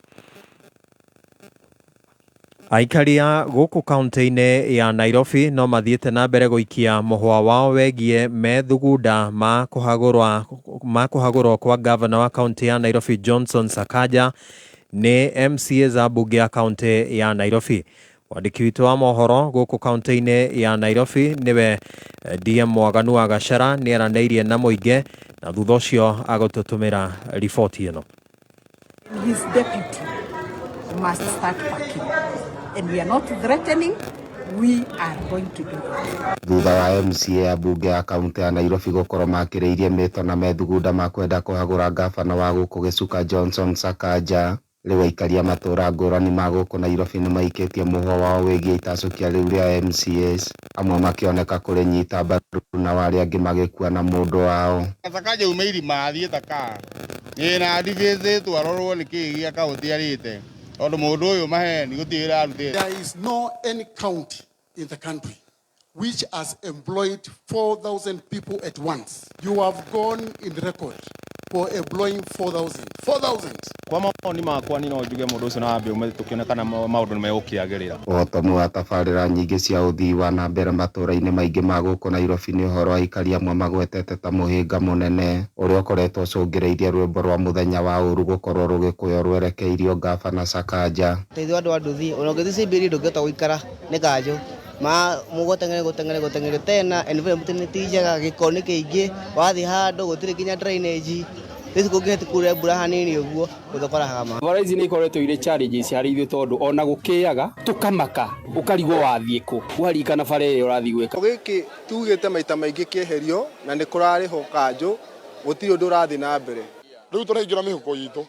Aikaria guku kaunti-ini ya Nairobi no mathiete na mbere guikia muhwa wao wegie methugunda ma kuhagurwa kwa governor wa kaunti ya Nairobi Johnson Sakaja ni MCA za bunge ya kaunti ya Nairobi. Wandiki witu wa mohoro guku kaunti-ini ya Nairobi niwe DM Mwaganu wa Gachara ni araneirie na muinge na thutha ucio agotutumira riboti ino.
His deputy must start packing and we are not threatening, we are going to do that.
Thutha wa MCA ya bunge ya kaunti ya Nairobi gukorwo makireirie mito na methugunda makwenda kuhagura gavana wa guku Gicuka Johnson Sakaja, riu aikaria matura ngurani ma guku Nairobi ni maikitie muhwa wao wigie itacukia riu ria MCAs, amwe makioneka kurinyita mbaru na wari angi magikua na mundu wao.
Sakaja umeiri mathie taka na divise twarorwo ni kigia kaunti arite ondu mundu uyu maheni gutira arute.
There is no any county in the country which has employed 4,000 people at once. You have gone in record for employing 4,000.
Kwa maoni makwa ni no njuge mundu ucio na ambe ume tukionekana maundu ni megukiagirira.
Uhotomu wa tabarĩra nyingĩ cia uthii wa na mbere matũra-inĩ maingĩ ma gũkũ Nairobi nĩ ũhoro wa aikaria amwe magwetete ta mũhĩnga mũnene ũrĩa ũkoretwo ũcũngĩrĩirie rwĩmbo rwa mũthenya wa ũru gũkorwo rũgĩkũywo rwerekeirio gavana Sakaja.
Teithio andũ nduthi ũnogĩthi cimbiri ndũngĩhota gũikara nĩ kanjũ ma mugotengere tena environment ni tijega giko ni kiingi wathi handu gutire kinya drainage risu kungihete kure mbura hanini uguo guthokora hama varaizi ni ikoretwo ire challenges hari ithu tondu ona gukiaga tukamaka ukarigwo wathie ku uharikana bare iyo urathi gwika
giki tugite maita maingi kieherio na ni kurariho kanju gutiri undu urathi na mbere riu turaingira mihuko yitu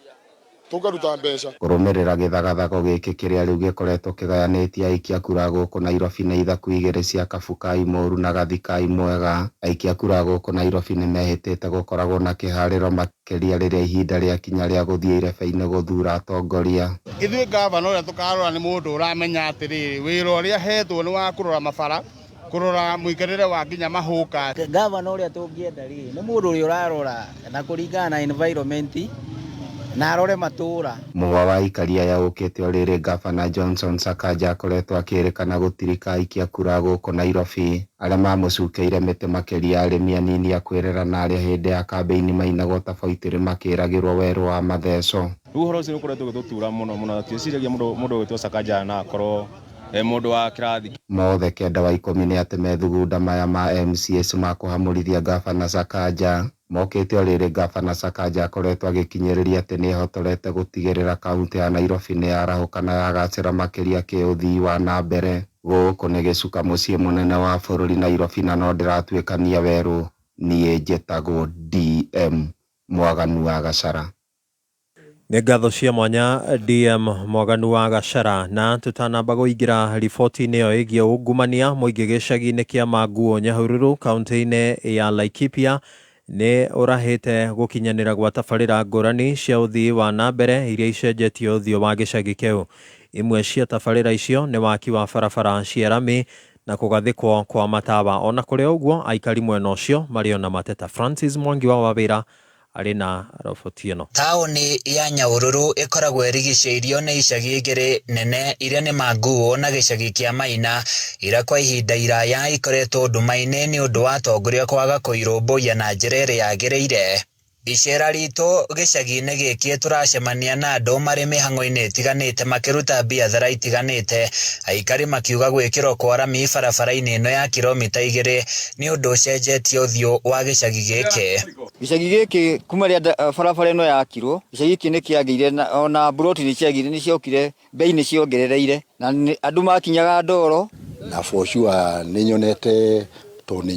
tukaruta mbeca
kurumirira githagathago giki kiria riu gikoretwo kigayanĩtie aikia kura gũkũ Nairobi na ithaku igĩrĩ cia Kabukai Mũru na Gathikai Mwega. Aikia kura gũkũ Nairobi nĩ mehĩtĩte gũkoragwo na kĩharĩro makĩria rĩrĩa ihinda rĩa kinya rĩa gũthiĩ irebe-inĩ gũthura atongoria.
Ithuĩ gavana ũrĩa tukarora nĩ mũndũ ũramenya atĩrĩrĩ wĩra ũrĩa hetwo nĩ wa kũrora mabara kurora muikarire wa kinya mahuka.
Gavana ũrĩa tũngĩenda rĩ nĩ mũndũ ũrĩa ũrarora na kũringana na environment na arore matura.
Muhwa wa aikaria ya ũkĩte rĩrĩ gavana Johnson Sakaja akoretwo akĩrĩkana gũtirika aikia kura gũkũ Nairobi arĩa mamũcukeire mĩtĩ makĩria arĩmi anini a kwĩrera na arĩa hĩndĩ ya kambeini mainagwo tabaitĩrĩ makĩragĩrwo werũ wa matheco.
Ũhoro ũcio ũkoretwo ũgĩtũtura mũno twĩciragia mũndũ ũgĩtwo Sakaja na akorwo mundu wa kirathi.
Mothe kenda wa 10 nĩ atĩ methugunda maya ma MCAs makũhamũrithia gavana Sakaja mokĩte rĩrĩ gavana Sakaja akoretwo agĩkinyĩrĩria atĩ nĩ ahotorete gũtigĩrĩra kaunti ya Nairobi nĩ yarahũka na yagacĩra makĩria kĩũthii wa na mbere. Gũkũ nĩ Gicuka mũciĩ mũnene wa bũrũri Nairobi na no ndĩratuĩkania werũ. Niĩ njĩtagwo DM Mwaganu wa Gachara.
Nĩ ngatho cia mwanya DM Mwaganu wa Gachara na tutanamba gũingĩra riboti-inĩ ĩyo ĩgiĩ ungumania mũingĩ gĩcagi-inĩ kĩa Manguo Nyahururu kaunti-inĩ ya Laikipia nĩ ũrahĩte gũkinyanĩra gwa tabarĩra ngũrani cia ũthii wa na mbere iria icenjetie ũthiũ wa gĩcagi kĩu. Imwe cia tabarĩra icio nĩ waki wa barabara cia rami na kũgathĩkwo kwa matawa. Ona kũrĩ ũguo aikari mwena ũcio marĩ ona mateta. Francis Mwangi wa Wawĩra arĩ na roboti ĩno.
Taũni ya Nyahururu ĩkoragwo ĩrigicĩirio nĩ icagi igĩrĩ nene iria nĩ Manguo na gĩcagi kĩa Maina ira kwa ihinda iraya ikoretwo nduma-inĩ nĩ ũndũ wa atongoria kwaga kũirũmbũiya na njĩra ĩrĩa yagĩrĩire. Icera ritũ gĩcagi-inĩ gĩkĩ turacemania na andũ marĩ mĩhang'o-inĩ ĩtiganĩte makĩruta biathara itiganĩte. Aikari makiuga gwĩkĩrwo kwa rami barabara-inĩ ĩno ya kilomita 2 nĩ ũndũ ũcenjetie ũthiũ wa gĩcagi gĩkĩ.
Gĩcagi gĩkĩ kuma rĩa barabara ĩno yakirwo gĩcagi gĩkĩ nĩ kĩagĩire ona buroti nĩ ciagire nĩ ciokire bei nĩ ciongerereire na andũ makinyaga ndoro
na for sure nĩ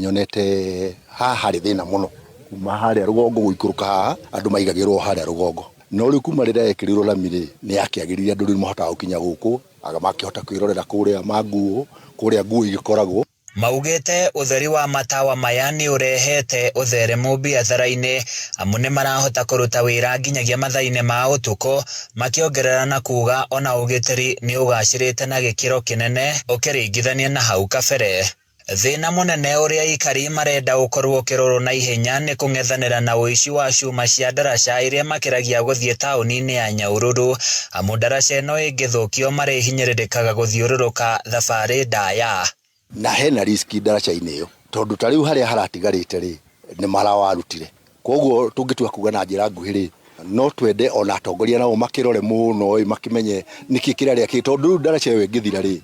nyonete haha harĩ thĩna mũno
kuma haria rugongo guikuruka haha andu maigagirwo haria rugongo no riu kuma rira ekirirwo lamire ni akiagiriria andu riu mahota gukinya guku aga makihota kwirorera kuria manguo kuria nguo igikoragwo.
Maugete utheri wa matawa maya ni urehete utheremu biathara-ini amu ni marahota kuruta wira nginyagia mathaine ma utuko makiongerera na kuga ona ugitiri ni ugacirite na gikiro kinene ukiringithania na hau kabere. Thina munene uria ikari marenda ukorwo kiroro na ihenya ni kung'ethanira na uici wa cuma cia ndaraca iria makiragia guthie tauni-ini ya Nyahururu amu ndaraca ino ingithukio marihinyiririkaga guthiururuka thabari ndaya.
Na hena riski ndaraca-ini iyo tondu tariu haria haratigarite ri ni marawarutire koguo tungitua kuga na njira nguhiri no twende ona atongoria nao makirore muno makimenye niki kiraria ki tondu ndaraca iyo ingithira ri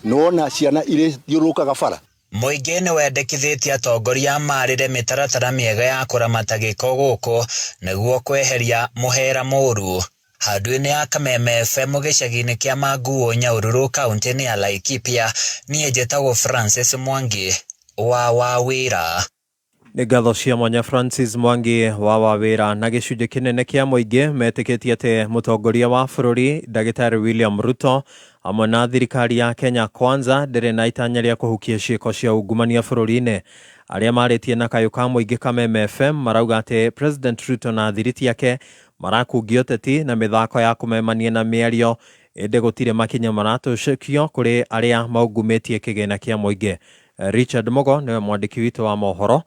nona ciana ire thiurukaga bara.
Muingi ni wendekithitie atongoria marire mitaratara miega ya kuramata giko guku niguo kweheria muhera muru. Handu-ini ya Kameme FM gicagi-ini kia Manguo Nyahururu kaunti-ini ya Laikipia nie njĩtagwo Francis Mwangi wa Wawira.
Nĩ ngatho cia mwanya Francis Mwangi wa Wawira. Na gĩcunjĩ kĩnene kĩa mũingĩ metĩkĩtie atĩ mũtongoria wa bũrũri Ndagĩtarĩ William Ruto hamwe na thirikari ya Kenya Kwanza ndĩrĩ na itanya rĩa kũhukia ciĩko cia ungumania bũrũri-inĩ. Arĩa marĩtie na kayũ ka mũingĩ Kameme FM marauga atĩ President Ruto na thiriti yake marakungio teti na mĩthako ya kũmemania na mĩario ĩndĩ gũtirĩ makinya maratũcũkio kũrĩ arĩa maungumĩtie kĩgĩna kĩa mũingĩ. Richard Mogo nĩwe mwandĩki witũ wa mohoro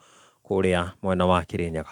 kũrĩa mwena wa Kirinyaga.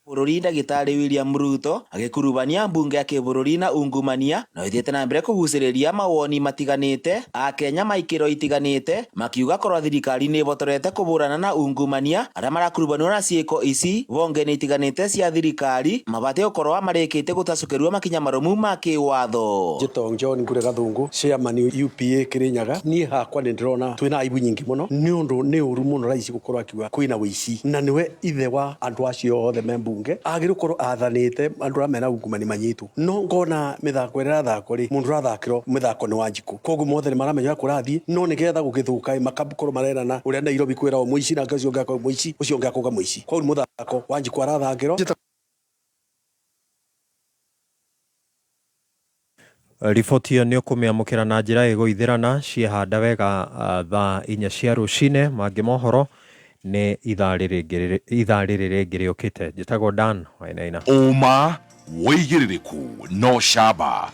Bũrũri Ndagĩtarĩ William Ruto agĩkurubania mbunge ya kĩbũrũri na ungumania na ithiĩte na mbere kũgucĩrĩria mawoni matiganĩte a Kenya maikĩro itiganĩte makiuga korwo thirikari nĩ ĩbotorete kũbũrana na ungumania arĩa marakurubanio na ciĩko ici bonge-inĩ itiganĩte cia thirikari mabatiĩ gũkorwo marĩkĩte gũtacũkĩrua makinya marũmu ma kĩwatho.
Njĩtagwo John Ngure Gathũngũ, chairman UPA Kirinyaga. Niĩ hakwa nĩ ndĩrona twĩna aibu nyingĩ mũno nĩ ũndũ nĩ ũru mũno rais gũkorwo akiuga kwĩna wĩici na nĩwe ithe wa andũ acio othe me mbunge agĩrũkorwo athanĩte andũ arĩa mena ungumani manyitwo no ngona mĩthako ĩrĩa ĩrathakwo rĩ mũndũ ũrathakĩrwo mĩthako nĩ Wanjikũ koguo mothe nĩ maramenya kũrathiĩ no nĩgetha gũgĩthũka makakorwo marerana ũrĩa Nairobi kwĩragwo mũici na ũcio ũngĩ akauga mũici ũcio ũngĩ akauga mũici koguo mũthako Wanjikũ arathakĩrwo.
Riboti ĩyo nĩ ũkũmĩamũkĩra na njĩra ĩgũithĩrana ciehanda wega thaa 4 cia rũcinĩ. Mangĩ mohoro nĩ ithaa rĩrĩ rĩngĩ rĩũkĩte. Njĩtagwo Dan Wainaina.
Ũma wĩigĩrĩrĩku no camba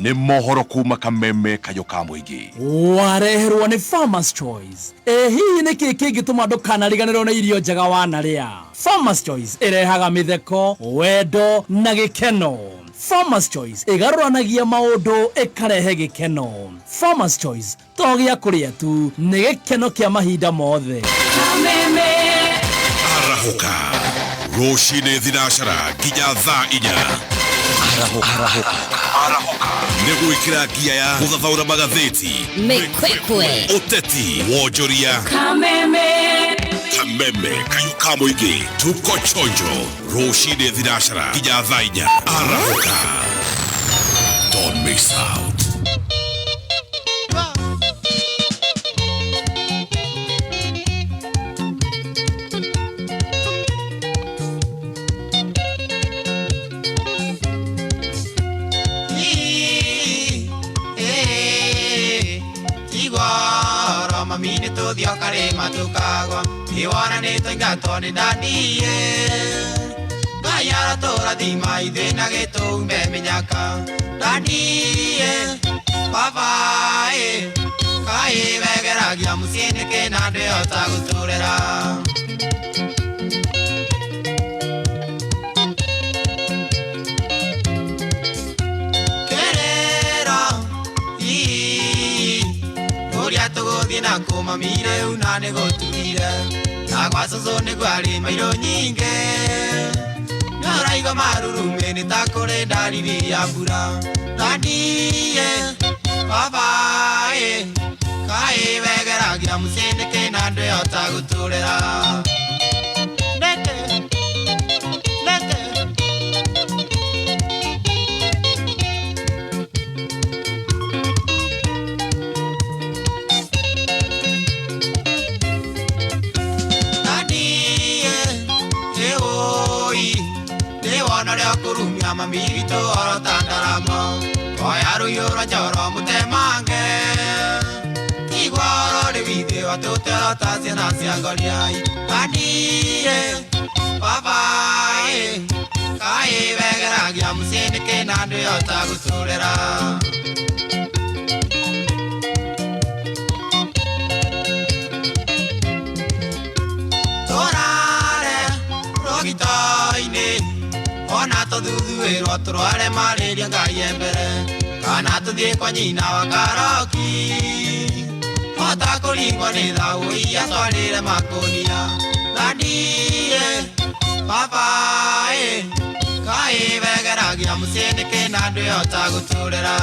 nĩ mohoro kuma Kameme kayũ ka mũingĩ
wareherwo nĩ Farmers Choice. Hihi nĩkĩ kĩngĩtũma ndũkanariganĩrwo nĩ irio njega wanarĩa? Farmers Choice ĩrehaga mĩtheko, wendo na gĩkeno. Farmers Choice ĩgarũranagia maũndũ ĩkarehe gĩkeno. Farmers Choice to gĩa kũrĩa tu nĩ gĩkeno kĩa mahinda mothe.
Kameme arahuka rũcinĩ thinacara nginya thaa 4. Arahuka nĩ gwĩkĩra ngia ya gũthathaũra magathĩti, mĩkwekwe, ũteti, wonjoria. Kameme kayũ ka mũingĩ tuko chonjo rũcinĩ thinacara nginya thaa 4. Arahuka, don't miss out.
Mamine to dio kare matukagwa iwana ne tenga tone dadie gayara tora di mai de nageto me minyaka dadie baba kai vegera gya musine ke na de otaguturera na kuma mire una negoturire na gwasozo ne gwari mairo nyinge na raiga marurume ni takore dariri ya bura dadie baba kai vegera gya musene ke na ndo otaguturera na mamito oro tandaramo Koyaru yoro joro mutemange Iguaro de video tutero tasia na siangoliai Adie Papai Kai vegera giamsine ke nande otagusurera Ona to duduero troare malaria gaiembere Kana to die kwa nyina wa karoki Ota kolingwa ni dau ia tolire makonia Nadie Papai Kai vegera giamsine ke nande otaguturera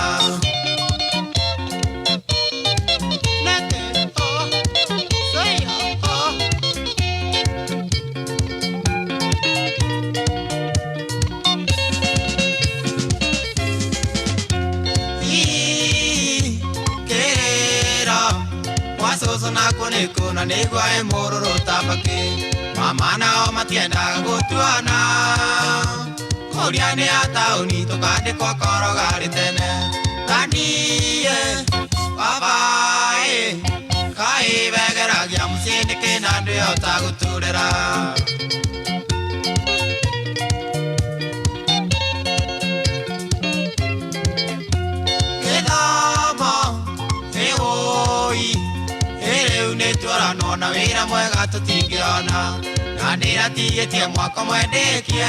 Nete oh Soy oh Soso na kone kuna negwa e mororo tapake Mama na o matienda gotuana Koriane ata unito kade kwa koro gari tene Tanie Papa Kai vegera giamsine ke nande otaguturera Kedama Eoi Tuara nona wira mwega tutingiona Nandira tigetie mwako mwendekie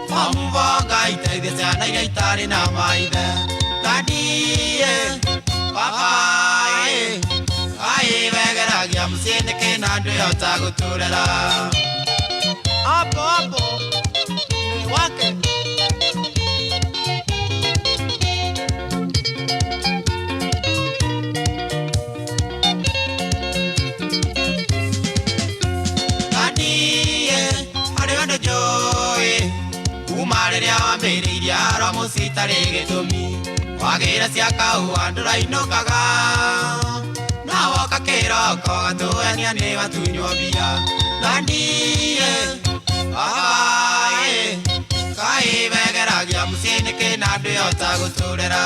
Mamuvanga itaithe ciana iria itari na maithe Tandie Papai Kai vegeragia muciini kina andu otaguturera Apo Ni wake Umareria wa mbiriria romo sitari gitumi wagira cia kahua ndurainokaga na woka kiroko gatuania ni watunywo bia Tandie Papai Kai vegeragia muciini kina andu otaguturera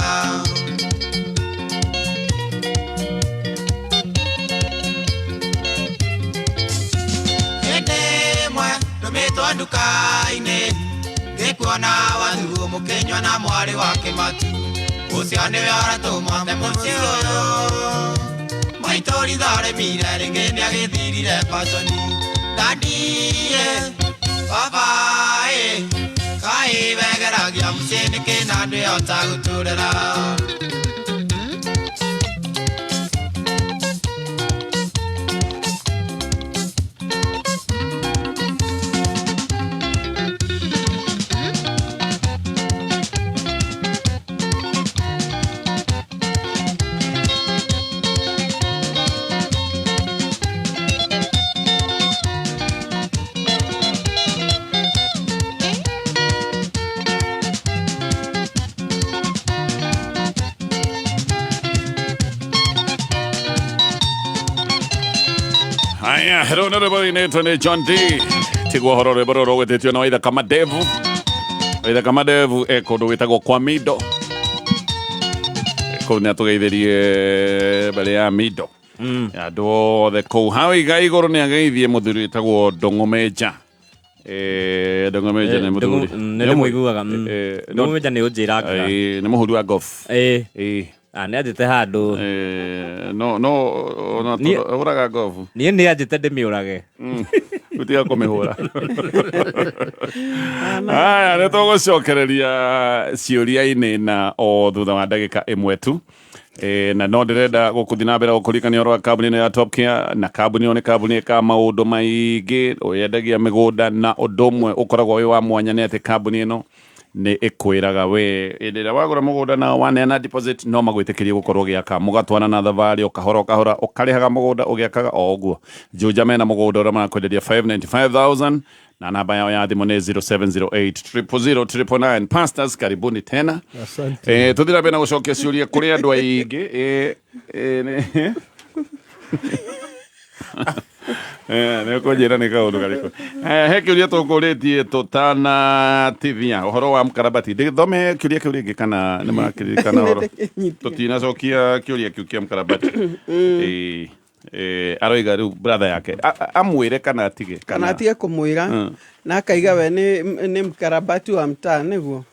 Endemwe numitwo nduka-ini Ngikuona wathuo mukenywa na mwari wake matu Ucio niwe aratũma mũciĩ ũyũ Maitori thare mire ringi nĩagĩthirire pachoni Tandie Papai Kai vegeragia muciĩ-inĩ kĩna andũ otaguturera
Haya, hello everybody, naitwa ni John D. Tigwa horore bororo wethetio na waitha kama devu. Waitha kama devu kundu witagwo kwa Mido. Kau nĩ atũgeithĩrie mbere ya Mido. Andũ othe kũu hau igũrũ nĩ ageithie mũthuri wĩtagwo Ndong'omeja. Ndong'omeja nĩ mũthuri.
Nĩ mũiguaga. Ndong'omeja nĩ ũnjĩraga.
Nĩ mũhuri wa golf.
Nĩ anjĩte handũ.
No ũraga golf.
Niĩ nĩ anjĩte ndĩmĩũrage.
Gũtiga kũmĩhũra. Haya, nĩ tũgũcokereria ciũria-inĩ na o thutha wa ndagĩka ĩmwe tu. Na no ndĩrenda gũkũthi na mbere gũkũririkania ũhoro wa kambuni ya Top Care, na kambuni ĩyo nĩ kambuni ĩkaga maũndũ maingĩ, yendagia mĩgũnda na ũndũ ũmwe ũkoragwo wĩ wa mwanya nĩ atĩ kambuni ĩno nĩ ĩkwĩraga we hĩndĩ ĩrĩa wagũra mũgũnda na waneana deposit no magwĩtĩkĩrie gũkorwo ũgĩaka, mũgatwarana na thabarĩ ũkahora ũkarĩhaga mũgũnda ũgĩakaga o ũguo. Juja mena mũgũnda ũrĩa marakwenderia 595,000 na namba yao ya thimũ nĩ 0708000999. Pastors, karibuni tena.
Asante.
Tũthira mbere na gũcokia ciũria kũrĩ andũ aingĩ. Ne ko njira ni kaundu kariko. He kiuria tukuretie tutana tithia uhoro wa mkarabati. Thome kiuria kiu ringi kana ni makiririkana horo. Tutina cokia kiuria kiu kia mkarabati. Aroiga riu brother yake amwire kana atige
kumwira na akaiga we ni mkarabati wa mtaa niguo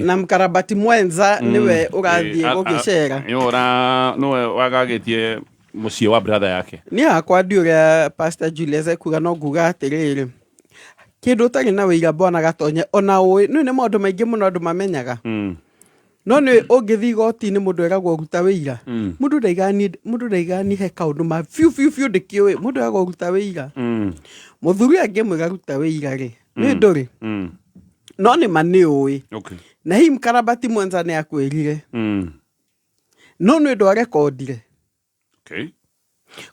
na mkarabati mwenza niwe urathie gugicera
niwe wagagitie muciĩ wa brother yake
ni akwa ndiuria Pastor Julius ekuga no nguga atiriri kindu utari na wiira bona gatonye ona ui ni maundu maingi muno andu mamenyaga no ni ungithi goti-ini mundu eragwo ruta wira mundu ndaigani he kaundu ma fiu ndikiwe mundu eragwo ruta wira muthuri angimwiga ruta wira ri ni nduri no ni mani ui na hii mkarabati mwenza ni akwirire no ni ndo arekondire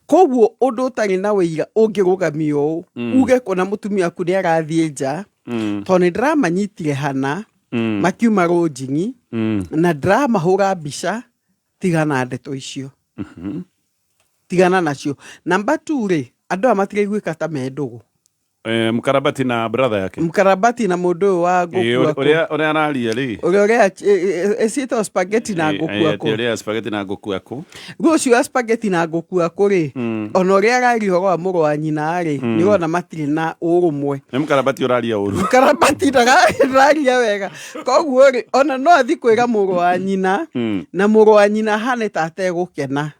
koguo undu utari na wira ungirugamio uge kona mutumia aku ni arathie nja to ni ndiramanyitire hana makiuma rojingi na drama hura bisha tigana ndeto icio tigana nacio number 2 ri andu amatige gwika ta mendugu
mkarabati na brother yake
mkarabati na mundu wa goku
uria araria ri
uria esito spaghetti na goku ako
uria spaghetti na goku ako
gocio spaghetti na goku ako ri ona uria arari horo wa muru wa nyina ri ni wona matiri na urumwe
ni mkarabati uraria uru
mkarabati ndaria wega koguo ri ona no athi kwira muru wa nyina na muru wa nyina hane tate gukena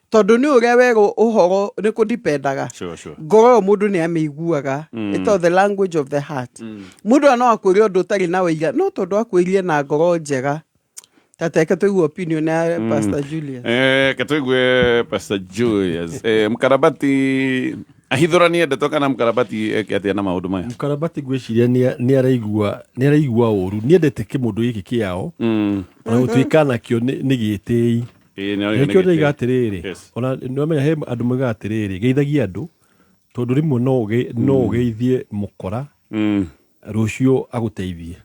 tondu ni uria wero uhoro ni kudipendaga ngoro mundu ni ameiguaga ito the language of the heart mundu no akwiria undu utari na wiira no tondu akwirie na ngoro njega tateke tuigue opinion ya Pastor Julius
ketuigue Pastor Julius mkarabati ahithuranie ndeto kana mkarabati ekatia na maundu maya
mkarabati gwiciria ni araigua uru ni endete kimundu giki kiao ona gutuikana kio ni gitei nikio ndiga atiriri ona nimenya he andu mega atiriri geithagia andu tondu rimwe no geithie mukora rucio aguteithie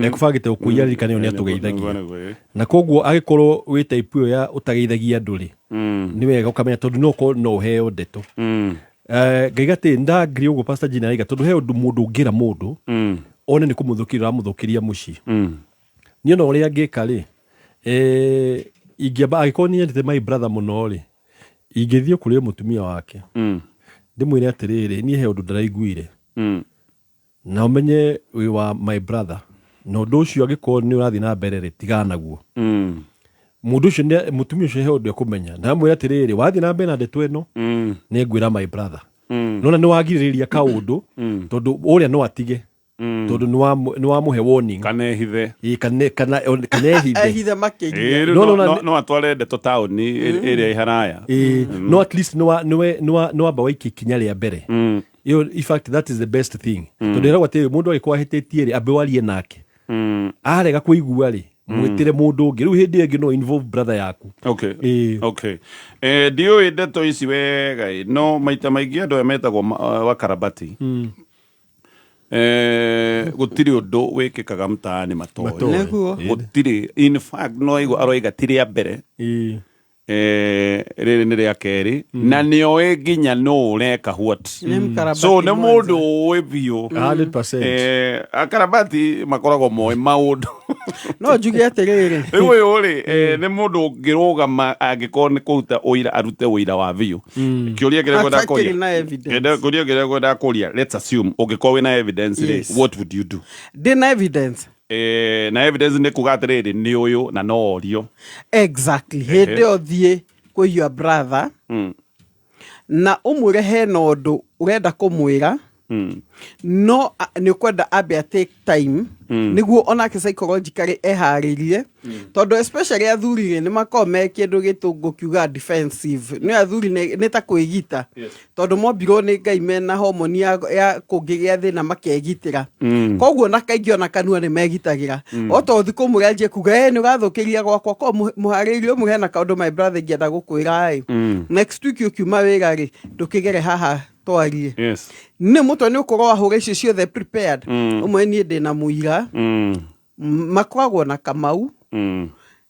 ekubagite ukuia rikane oni atugeithagia na koguo agikorwo wi type yo ya utageithagia andu ri ni wega ukamenya tondu no heo ndeto gaigate ndagri ugo Pastor Jina iga tondu he mundu ungira mundu one ni kumuthukiria muci ni no uri angika ri ingiamba agiko ni endete my brother muno ri ingithio kuri mutumia wake ndimwire atiriri ni he undu ndaraiguire na umenye wi wa my brother no nducio agiko ni urathi na mbere ri tigana naguo mundu ucio ni mutumia ucio he undu akumenya na mwire atiriri wathi na mbere na ndeto eno ni ngwira my brother nona ni wagiriria kaundu tondu uria no atige tondu ni wa muhe warning
kana hithe
kana hithe
makinyi
no atware ndeto town area iharaya
no at least no aba waiki kinya ria mbere in fact that is the best thing tondu era gwate mundu agikwa hitetie ri abe warie nake arega kuigua ri mwitire mundu ungi riu hindi ingi no involve brother yaku
okay dio ndeto ici wega no maita maingi andu emetagwo wa karabati gutiri undu wikikaga mtaani matoe gutiri in fact no igo aroiga tiria mbere riri ni ria keri na nioe nginya no ureka what so ne mundu we bio
100%
akarabati makoragwo moe maundu
no njuge atiriri
riu uri ni mundu ngirugama angikorwo ni kuruta uira arute uira wa bio kiuria kirego kuria let's assume ungikorwo na evidence what would you do
dena evidence
na evidence ni kugatiriri ni uyu na no orio
exactly hede othie kwi your brother na umwire he no undu urenda kumwira no ni kwenda abe take time niguo ona psychologically eharirie tondu especially athuri ni makome kindu gitungu kiuga defensive ni athuri ni ta kwigita tondu mobiro ni ngai mena hormone ya kungigia thina makegitira koguo na kaingi ona kanua ni megitagira oto thiku murenje kuga ni ugathukiria gwakwa ko muharirio muhe na kaundu my brother ngienda gukwira next week ukiuma wira ri ndukigere haha twarie ni muto ni ukorwo ahura icio ciothe prepared umwe ni ndina muira makoragwo na Kamau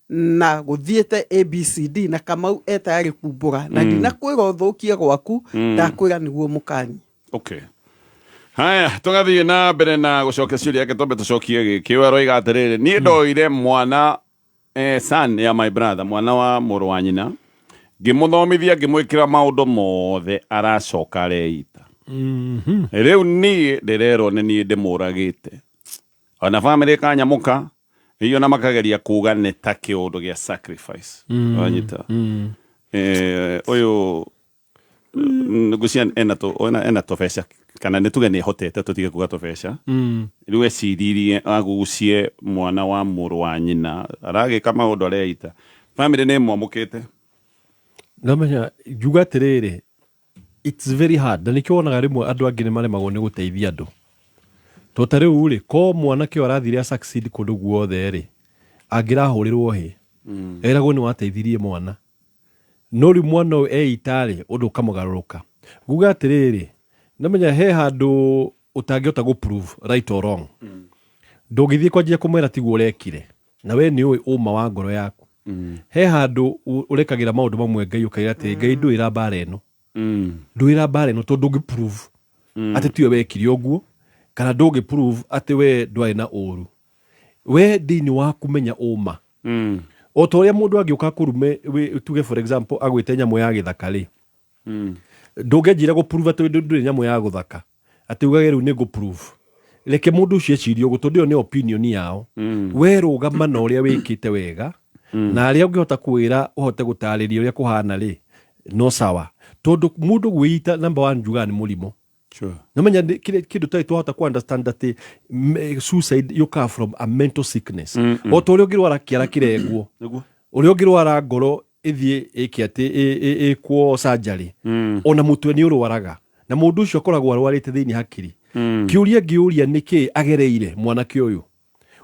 na guthiete ABCD na Kamau etayari kumbura na ndina kwira uthukie gwaku ndakwira niguo mukani.
Okay. Haya, tungathie na mbere na gucokia ciuria yake tombe tucokie giki we roiga atiriri ni ndoire mwana son ya my brother mwana wa muru wa nyina ngimuthomithia ngimwikira maundu mothe aracoka reita riu ni ndirerwo ni ni ndimuragite ona family kanyamuka iyo na makageria kuga ni ta kiundu gia sacrifice wanyita uyu ngucia ena tofesha kana nituge ni hotete tutige kuga tofesha riu eciririe agucie mwana wa muru wa nyina arage kama undu areita family ni mwamukite
namenya juga atiriri it's very hard na nikio onaga rimwe andu angi ni maremagwo ni guteithia andu to tariu ri ko mwana kio arathire a succeed kundu guothe ri angirahurirwo hi eragwo ni wateithirie mwana no ri mwana eitari undu kamugaruruka guga atiriri namenya he handu utangiota go prove right or wrong ndugithie kwanjia kumwera tiguo urekire na we ni uma wa ngoro yaku he handu urekagira maundu mamwe Ngai ukaira ati Ngai nduira bara eno nduira bara eno to ndungi prove ati tiwe wekire oguo kana ndungi prove ati we ndwari na uru we dini wa kumenya uma o to ria mundu angiuka kurume tuge for example agwite nyamu ya githakari ndungejira go prove ati nduri nyamu ya guthaka ati ugage riu ni go prove leke mundu ucio ecirio gutondio ni opinion yao we rugama na uria wikite wega na aria ungihota kwira uhote gutariria uria kuhana ri no sawa tondu mundu gwita number 1 juga ni murimo sure namenya kindu tai tuhota ku understand that suicide you come from a mental sickness o to uria ungirwara kiara kiregwo uria ungirwara ngoro ithie ikiate ikwo surgery ona mutwe ni urwaraga na mundu ucio akoragwo arwarite thiini hakiri kiuria ngiuria niki agereire mwana kiuyu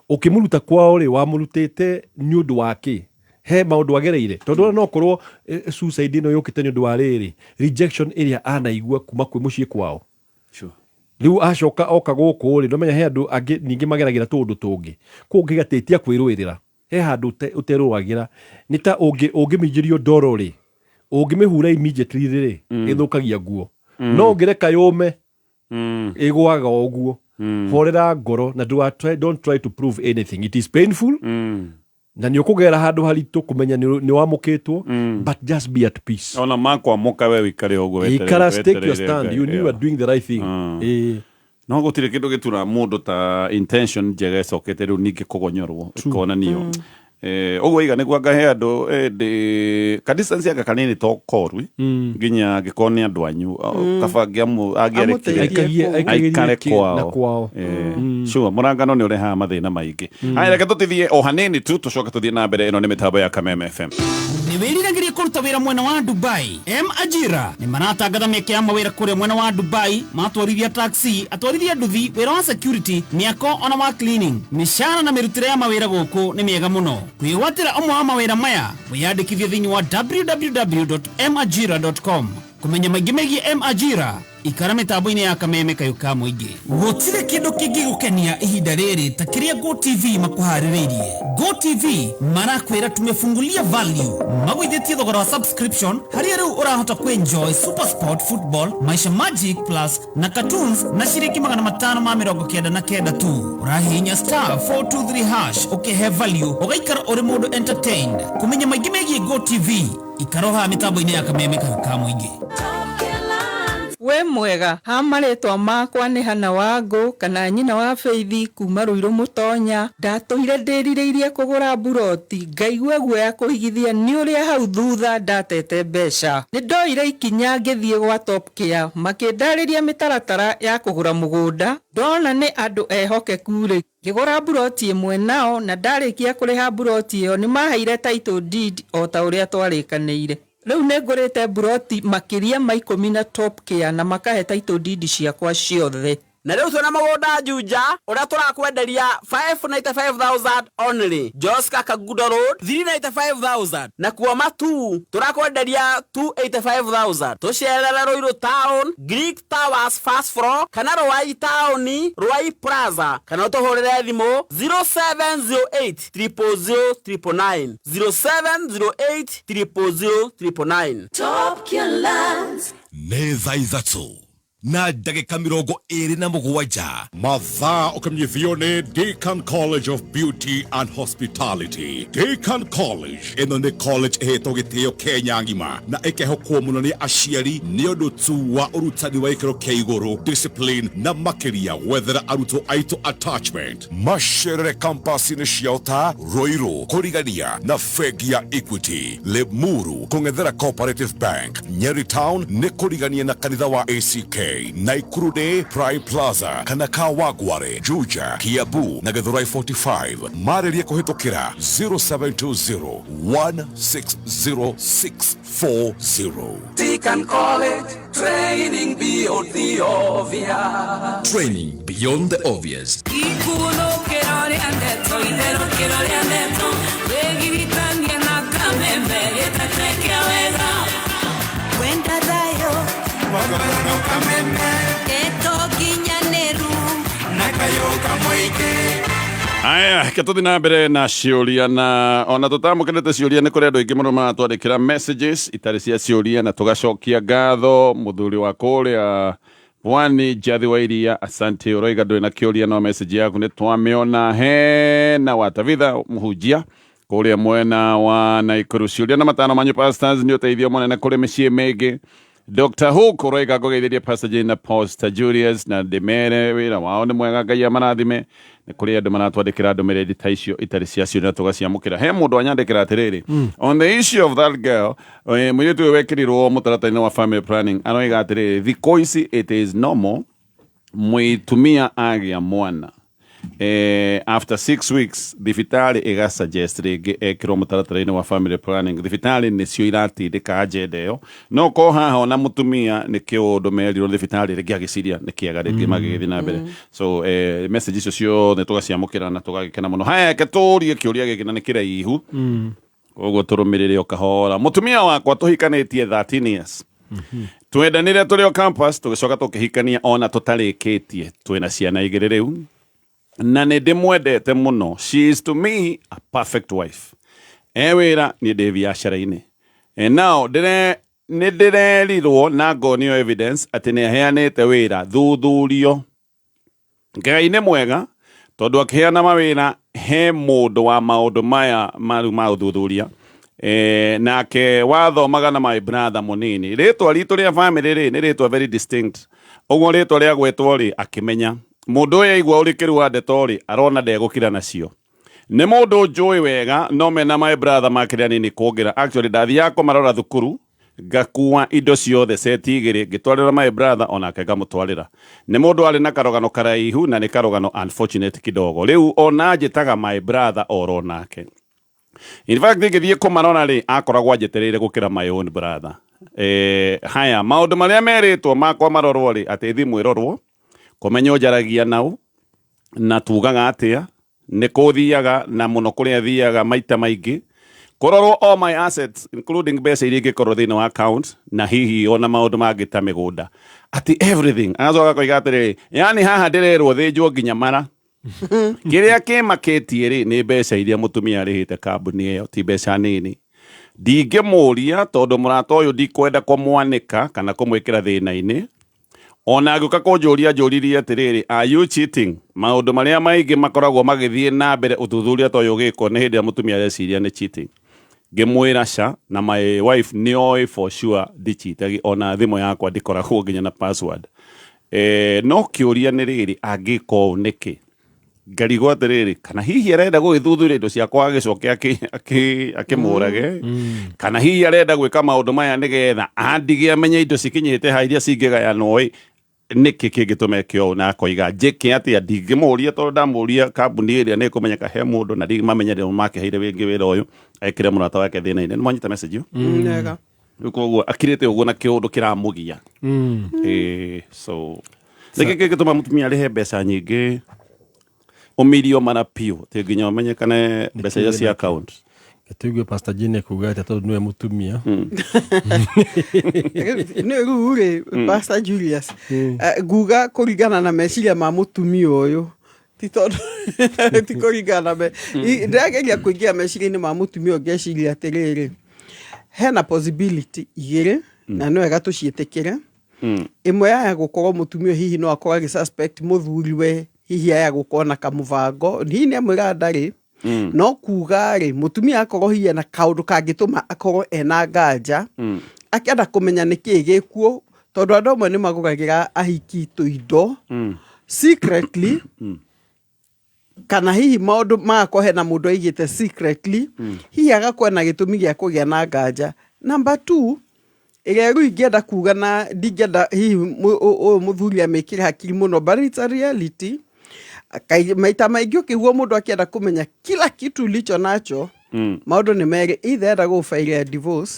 ukimuruta kwao ri wamurutite ni undu wake he maundu agereire tondu no korwo suicide no yukite ni undu wa riri rejection area anaigua kuma kwi mucii kwao sure riu acoka oka guku ri no menya he andu angi ningi mageragira tundu tungi kungigatetia kwirwirira he handu uterwagira ni ta ungiminjirio ndoro ri ungimihura immediately ri ithukagia nguo no ngireka yume igwaga oguo horera ngoro na don't try to prove anything it is painful na ni ukugera handu haritu kumenya ni wamukitwo but just be at peace
ona makwa muka we wikare oguo
wetere take your stand you knew you are doing the right thing
no gutire kindu gitura mundu ta intention njega cokete riu ningi kugonyorwo ikona niyo oguo iga niguo ngahe andu ka distance aka kanini to korwi nginya gikone andu anyu kabangia aikare kwao sure murangano ni ureha mathina maingi haya reke tutithie o hanini tu tucoke tuthie na mbere ino ni mitambo ya Kameme FM
ni wiriragiria kuruta wira mwena wa Dubai Ajira ni maratangatha mieke ya mawira kuria mwena wa Dubai matwarithia taxi atwarithia nduthi wira wa security miako ona wa cleaning mishara na mirutire ya mawira guku ni miega muno kwigwatira omwe wa mawira maya wiyandikithie thiini wa www.majira.com kumenya maingi megie Ajira ikara mitambo-ini ya Kameme kayuka muingi gutire kindu kingi gukenia ihinda riri ta kiria Go TV makuhaririirie Go TV marakwira tumefungulia value magwithitie thogora wa subscription haria riu urahota kuenjoy Super Sport Football Maisha Magic Plus na cartoons na shiringi 599 tu urahinya *423# ukihe value ugaikara uri mundu entertained kumenya maingi megie Go TV ikaroha mitambo-ini ya Kameme kayuka muingi
we mwega ha maretwa makwa ni Hana Wangu kana nyina wa Feithi kuma Ruiru Mutonya ndatuire ndirireirie kugura buroti ngaigua guoya kuhigithia ni uria hau thutha ndatete mbeca ni ndoire ikinya ngithie gwa Top Care makindariria mitaratara ya kugura mugunda ndona ni andu ehokeku ri ngigura buroti imwe nao na ndarikia kuriha buroti iyo ni maheire title deed o ta uria twarikaniire riu negurite buroti makiria ma 10 na Top Care na makahe title deed ciakwa ciothe
na riu twina mugunda Juja uria turakwenderia 595,000 only. Joska Kagudo Road 395,000 na Kuoma 2 turakwenderia 285,000. Tucerere Ruiru Town, Greek Towers first floor kana Ruai Town, Ruai Plaza kana utuhurire thimu 0708 000 0708 000.
Top Gear Lands nä thaa ithatå na ndagä mirongo ĩrĩ na mũgwanja mathaa ũkamnyithio nĩ Deakin College of Beauty and Hospitality. Deakin College ĩno nĩ college ĩhetwo gĩtĩo Kenya ngima na ĩkehokwo mũno nĩ aciari nĩ ũndũ tu wa ũrutani wa gĩkĩro kĩa igũrũ, discipline na makĩria gwethera arutwo aitũ attachment. Macerere campus-inĩ ciao ta Ruiru kũrigania na bengi ya Equity, Limuru kũng'ethera Cooperative Bank, Nyeri Town nĩ kũrigania na kanitha wa ACK, Naikurude Prime Plaza kana Kawagware, Juja, Kiabu na Githurai 45. Marĩria kũhĩtũkĩra 0720-160-640.
Deakin College, training beyond the obvious.
Training beyond the obvious.
Aya, tuthi na mbere na ciũria na ona tũtamũkĩrĩte ciũria nĩ kũrĩ andũ aingĩ mũno matwandĩkĩra messages itarĩ cia ciũria na tũgacokia ngatho mũthuri wa kũrĩa Pwani Njathi wa Iria. Asante ũroiga ndũrĩ na kĩũria no message yaku nĩ twamĩona hena Watavitha mũhunjia kũrĩa mwena wa Naikuru. Ciũria na matano manyu pastors nĩ ũteithio mũnene kũrĩ mĩciĩ mĩingĩ. Dr. Hook ũroiga ngũgeithĩrie Pastor Jane na Pastor Julius na Demere wĩra wao nĩ mwega, Ngai amarathime. Nĩ kũrĩ andũ maratwandĩkĩra ndũmĩrĩri ta icio itarĩ cia ciũria na tũgaciamũkĩra. He mũndũ anyandĩkĩra atĩrĩrĩ, on the issue of that girl, mũirĩtu ũyũ wekĩrirwo mũtaratara-inĩ wa family planning aroiga atĩrĩrĩ, thikũ ici it is normal mũtumia agĩa mwana after 6 weeks thibitarĩ ĩgasuggest rĩngĩ ekĩrwo mũtaratara-inĩ wa family planning. Thibitarĩ nĩcio iratindĩka agenda ĩyo, no ko haha ona mũtumia nĩ kĩũndũ merirwo thibitarĩ rĩngĩ agĩciria nĩ kĩega rĩngĩ magĩgĩthiĩ na mbere. So message icio ciothe tũgaciamũkĩra na tũgagĩkena mũno. Haya, tũrie kĩũria gĩkĩ na nĩ kĩraihu ũguo tũrũmĩrĩre o kahora. Mũtumia wakwa tũhikanĩtie 13 years, twendanĩre tũrĩ o campus, tũgĩcoka tũkĩhikania ona tũtarĩkĩtie, twĩna ciana igĩrĩ rĩu na nĩ ndĩmwendete mũno. She is to me a perfect wife. Wĩra niĩ ndĩ biacara-inĩ. Now nĩ ndĩrerirwo na ngonio evidence atĩ nĩ aheanĩte wĩra thuthurio. Ngai nĩ mwega tondũ akĩheana mawĩra he mũndũ wa maũndũ maya maru ma ũthuthuria nake wathomaga na my brother mũnini. Rĩtwa ritũ rĩa family rĩ nĩ rĩtwa very distinct. Ũguo rĩtwa rĩa gwĩtwo rĩ akĩmenya. Mũndũ ũyũ aigua ũrĩ kĩrua ndeto rĩ arona ndegũkira nacio. Nĩ mũndũ njũĩ wega no mena my brother makĩrĩa nini kuongerera. Actually ndathiaga kũmarora thukuru ngakua indo ciothe seti igĩrĩ ngĩtwarĩra my brother onake ngamũtwarĩra. Nĩ mũndũ arĩ na karogano karaihu na nĩ karogano unfortunate kidogo. Rĩu ona njĩtaga my brother oro nake. In fact ngĩthiĩ kũmarora rĩ akoragwo anjetereire gũkĩra my own brother. Haya maũndũ marĩa merĩtwo makwa marorwo rĩ atĩ thimũ ĩrorwo, kũmenya njaragia nao na tugaga atĩa, nĩ kũthiaga na mũno kũrĩa thiaga maita maingĩ, kũrorwo all my assets including mbeca iria ingĩkorwo thĩinĩ wa account na hihi ona maũndũ mangĩ ta mĩgũnda, ati everything. Agacoka koiga atĩrĩrĩ, yani haha ndĩrerwo thĩnjwo nginya mara. Kĩrĩa kĩmakĩtie rĩ nĩ mbeca iria mũtumia arĩhĩte kambuni ĩyo, ti mbeca nini. Ndingĩmũria tondũ mũrata ũyũ ndikwenda kũmwanĩka kana kũmwĩkĩra thĩna-inĩ. Ona agĩũka kũnjũria njũririe atĩrĩrĩ, are you cheating? Maũndũ marĩa maingĩ makoragwo magĩthiĩ na mbere ũthuthuria ta ũyũ ũgĩkwo nĩ hĩndĩ ya mũtumia areciria nĩ cheating. Ngĩmwĩra ca na my wife nĩ oĩ for sure ndichitagi, ona thimũ yakwa ndikoragwo nginya na password. No kĩũria nĩ rĩrĩ, angĩko nĩkĩ? Ngarigwo atĩrĩrĩ, kana hihi arenda gũgĩthuthuria indo ciakwa agĩcoke akĩmũrage, kana hihi arenda gwĩka maũndũ maya nĩgetha andige amenye indo cikinyĩte ha iria cingĩgayanwo nĩkĩ kĩngĩtũma kĩo na akoiga njĩke atĩa. Ndingĩmũria tondũ ndamũria kambuni ĩrĩa nĩ ĩkũmenyeka he mũndũ na ndimamenyere makĩheire wĩngĩ wĩra ũyũ ekĩre mũrata wake thĩna-inĩ. Nĩ mwanyita message ĩyo? Rĩu koguo akirĩte ũguo na kĩũndũ kĩramũgia. So Nĩkĩ gĩtũma mũtumia arĩhe mbeca nyingĩ ũmirio mana piũ nginya ũmenyekane mbeca iria cia account.
Tuigue Pastor Jane kuga ati tondu niwe mutumia.
Nĩ rĩu Pastor Julius nguga kũringana na meciria ma mũtumia ũyũ ti kũringana na ndĩrageria kũingĩra meciria-inĩ ma mũtumia ngeciria atĩrĩrĩ, hena possibility igĩrĩ na no wega tũciĩtĩkĩre. Ĩmwe ya gũkorwo mũtumia hihi no akorwo agĩsuspect mũthuriwe hihi aya gũkorwo na kamũbango hihi nĩ amwĩra ndarĩ. No kuga rĩ mũtumia akorwo hihi na kaũndũ kangĩtũma akorwo ena nganja akĩenda kũmenya nĩkĩĩ gĩkuo, tondũ andũ amwe nĩ magũragĩra ahiki tũindo secretly kana hihi maũndũ magakorwo hena mũndũ aigĩte secretly hihi agakorwo na gĩtũmi gĩa kũgĩa na nganja. Number 2, ĩrĩa rĩu ingĩenda kuga na ndingĩenda hihi ũyũ mũthuri amĩkĩre hakiri mũno, but it's a reality. Maita maingĩ ũkĩiguo mũndũ akĩenda kũmenya kila kitu licho nacho maũndũ nĩ merĩ, either enda gũfaile divorce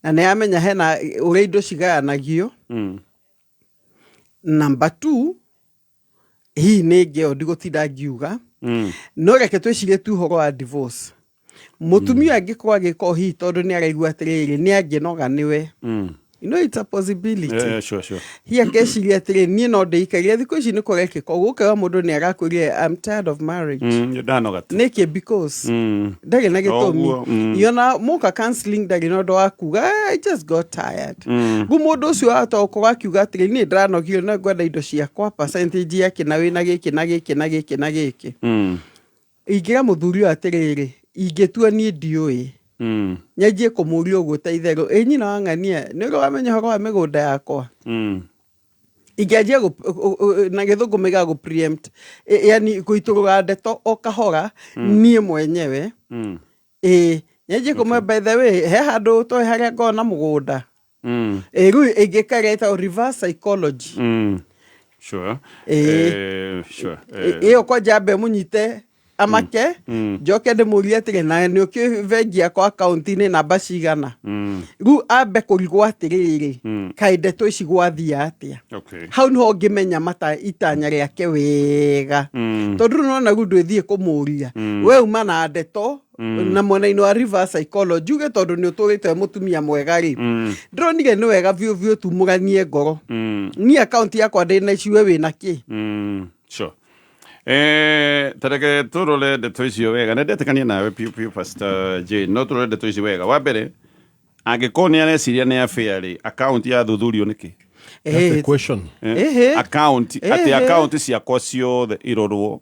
na nĩ amenya hena ũrĩa indo cigayanagio. Number 2, hihi nĩ ngeo ndigũtinda ngiuga no reke twĩcirie tu ũhoro wa divorce. Mũtumia angĩkorwo agĩkorwo hihi tondũ nĩ araigua atĩrĩrĩ nĩ angĩnoga nĩwe. You know, it's a possibility.
Yeah, sure.
Hiya keciria atĩrĩ niĩ no ndĩikaria thikũ ici nĩ kũrekĩka gũkaga mũndũ nĩ arakwĩria I'm tired of marriage. Nĩkĩ because ndarĩ na gĩtũmi. Yona mũka counseling ndarĩ na ũndũ wa kuga I just got tired. Gu mũndũ ũcio atokorwo akiuga atĩrĩ niĩ ndĩranogio na ngwenda indo ciakwa percentage yake na wĩna gĩkĩ na gĩkĩ na gĩkĩ na gĩkĩ. Ingĩra mũthuri atĩrĩrĩ ingĩtua niĩ ndiũĩ. Nyanjie kũmũria ũguo ta itherũ nyina wa ng'ania nĩ ũrĩ wamenya ũhoro wa mĩgũnda yakwa. Ingĩanjia na gĩthũngũ mega gũ preempt yani gũitũrũra ndeto o kahora niĩ mwenyewe. Nyanjie kũmwe by the way he handũ toĩ harĩa ngoo na mũgũnda. Rĩu ĩngĩkareta reverse psychology.
Sure.
Ĩyo kwa jambe mũnyite amake njoke ndĩmũrie atĩrĩ na nĩ ũkĩvengia kwa akaunti-inĩ namba cigana. Rĩu ambe kũrigwo atĩrĩrĩ kaĩ ndeto ici gwathia atĩa. Hau nĩho ngĩmenya mata itanya rĩake wega, tondũ rĩu nona rĩu ndwĩthiĩ kũmũria we uma na ndeto na mwena-inĩ wa reverse psychology uge tondũ nĩ ũtũrĩte mũtumia mwega rĩ ndĩronire nĩ wega biũ tumũranie ngoro niĩ akaunti yakwa ndĩna iciwe wĩna kĩ.
Sure. Tareke turole ndeto icio wega na ndetĩkania nawe piu Pastor Jane no turole ndeto icio wega. Wa mbere angĩkorwo nĩ areciria nĩ affair rĩ account ya thuthurio nĩkĩ?
That's the question.
Account ati account ciakwa ciothe irorwo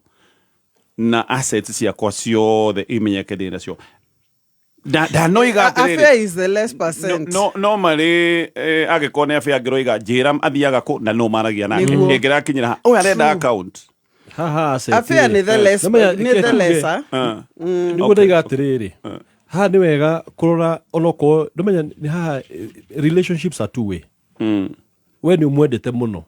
na assets ciakwa ciothe imenyeke ndĩ nacio. Ndanoiga atĩrĩrĩ
affair is the less percent.
No marĩ angĩkorwo nĩ affair angĩroiga njĩra athiaga kũ na no maragia nake ĩngĩrakinyĩra ũyũ arenda account.
Affair nĩ the lesser.
Nĩguo ndaiga atĩrĩrĩ haha nĩ wega kũrora onokorwo ndũmenya nĩ haha relationships are two way. We nĩ ũmwendete mũno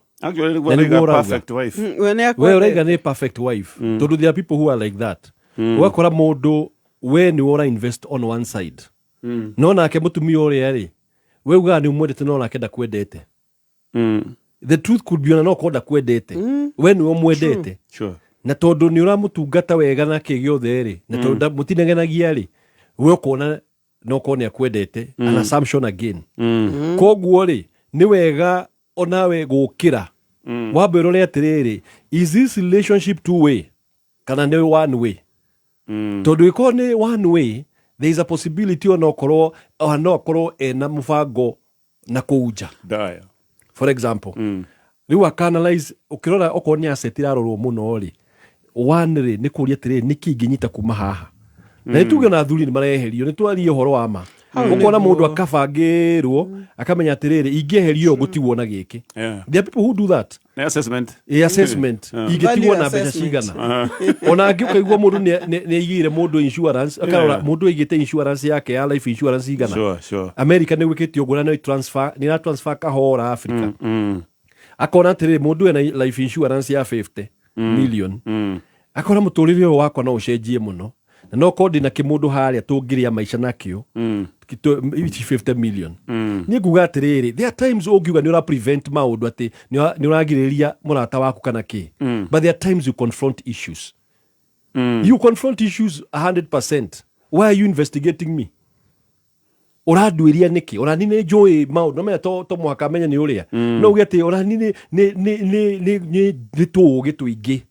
we ũraiga nĩ perfect wife tondũ there are people who are like that. Ũgakora mũndũ we nĩ ũra invest on one side no nake mũtumia ũrĩa rĩ we ugaga nĩ ũmwendete no nake ndakwendete. The truth could be no konda kwendete we nĩ ũmwendete na tondũ nĩ ũramũtungata wega na kĩ gĩothe rĩ na tondũ mũtinegenagia rĩ we ũkona no kone akwendete an assumption again. Koguo rĩ nĩ wega onawe gũkĩra wambe ũrore atĩrĩrĩ is this relationship two way kana nĩ one way. Tondũ ĩkorwo nĩ one way there is a possibility onokorwo no akorwo ena mũbango na kũuja. For example rĩu akanalize ũkĩrora okorwo nĩ asset irarorwo mũno rĩ one rĩ nĩ kũria atĩrĩrĩ nĩkĩ ingĩnyita kuma haha na nĩtuge na athuri nĩ mareherio nĩ twarie ũhoro wa ma. Ũkona mũndũ akabangĩrwo akamenya atĩrĩrĩ ingĩeherio gũtigwo na gĩkĩ. There are people who do that.
Assessment
ingĩtigwo na mbeca cigana. Ona angĩ ũkaigua mũndũ nĩ aigĩire mũndũ insurance akarora mũndũ aigĩte insurance yake ya life insurance igana. America nĩ gwĩkĩtio ngũra nĩ transfer kahora Africa. Akona atĩrĩrĩ mũndũ ena life insurance ya 50 million. Akona mũtũrĩre ũyũ wakwa no ũcenjie mũno na no kodi na kimundu haria tungiria maisha nakio 50 million ni nguga atiriri there are times ungiuga ni ura prevent maundu ati ni uragiriria murata waku kana ki but there are times you confront issues you confront issues 100%. Why are you investigating me? Uradwiria niki uranine joy maundu no to mwaka menya ni uria no uge ati uranine ni tuugi tuingi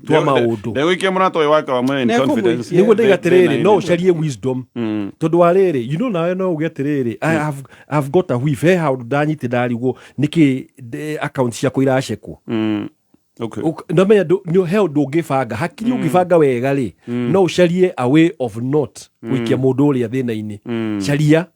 twa maundu
ndewe kia murata uyu wake wa mwe in confidence
ni gude gatiriri no sharie wisdom tondu wariri you know nawe no uge atiriri I've got a whiff how danyite ndariguo niki account ciako iracekwo
okay
no menya no hell do gibanga hakiri ugibanga wega ri no sharie a way of not wikia mundu uria thina-ini sharia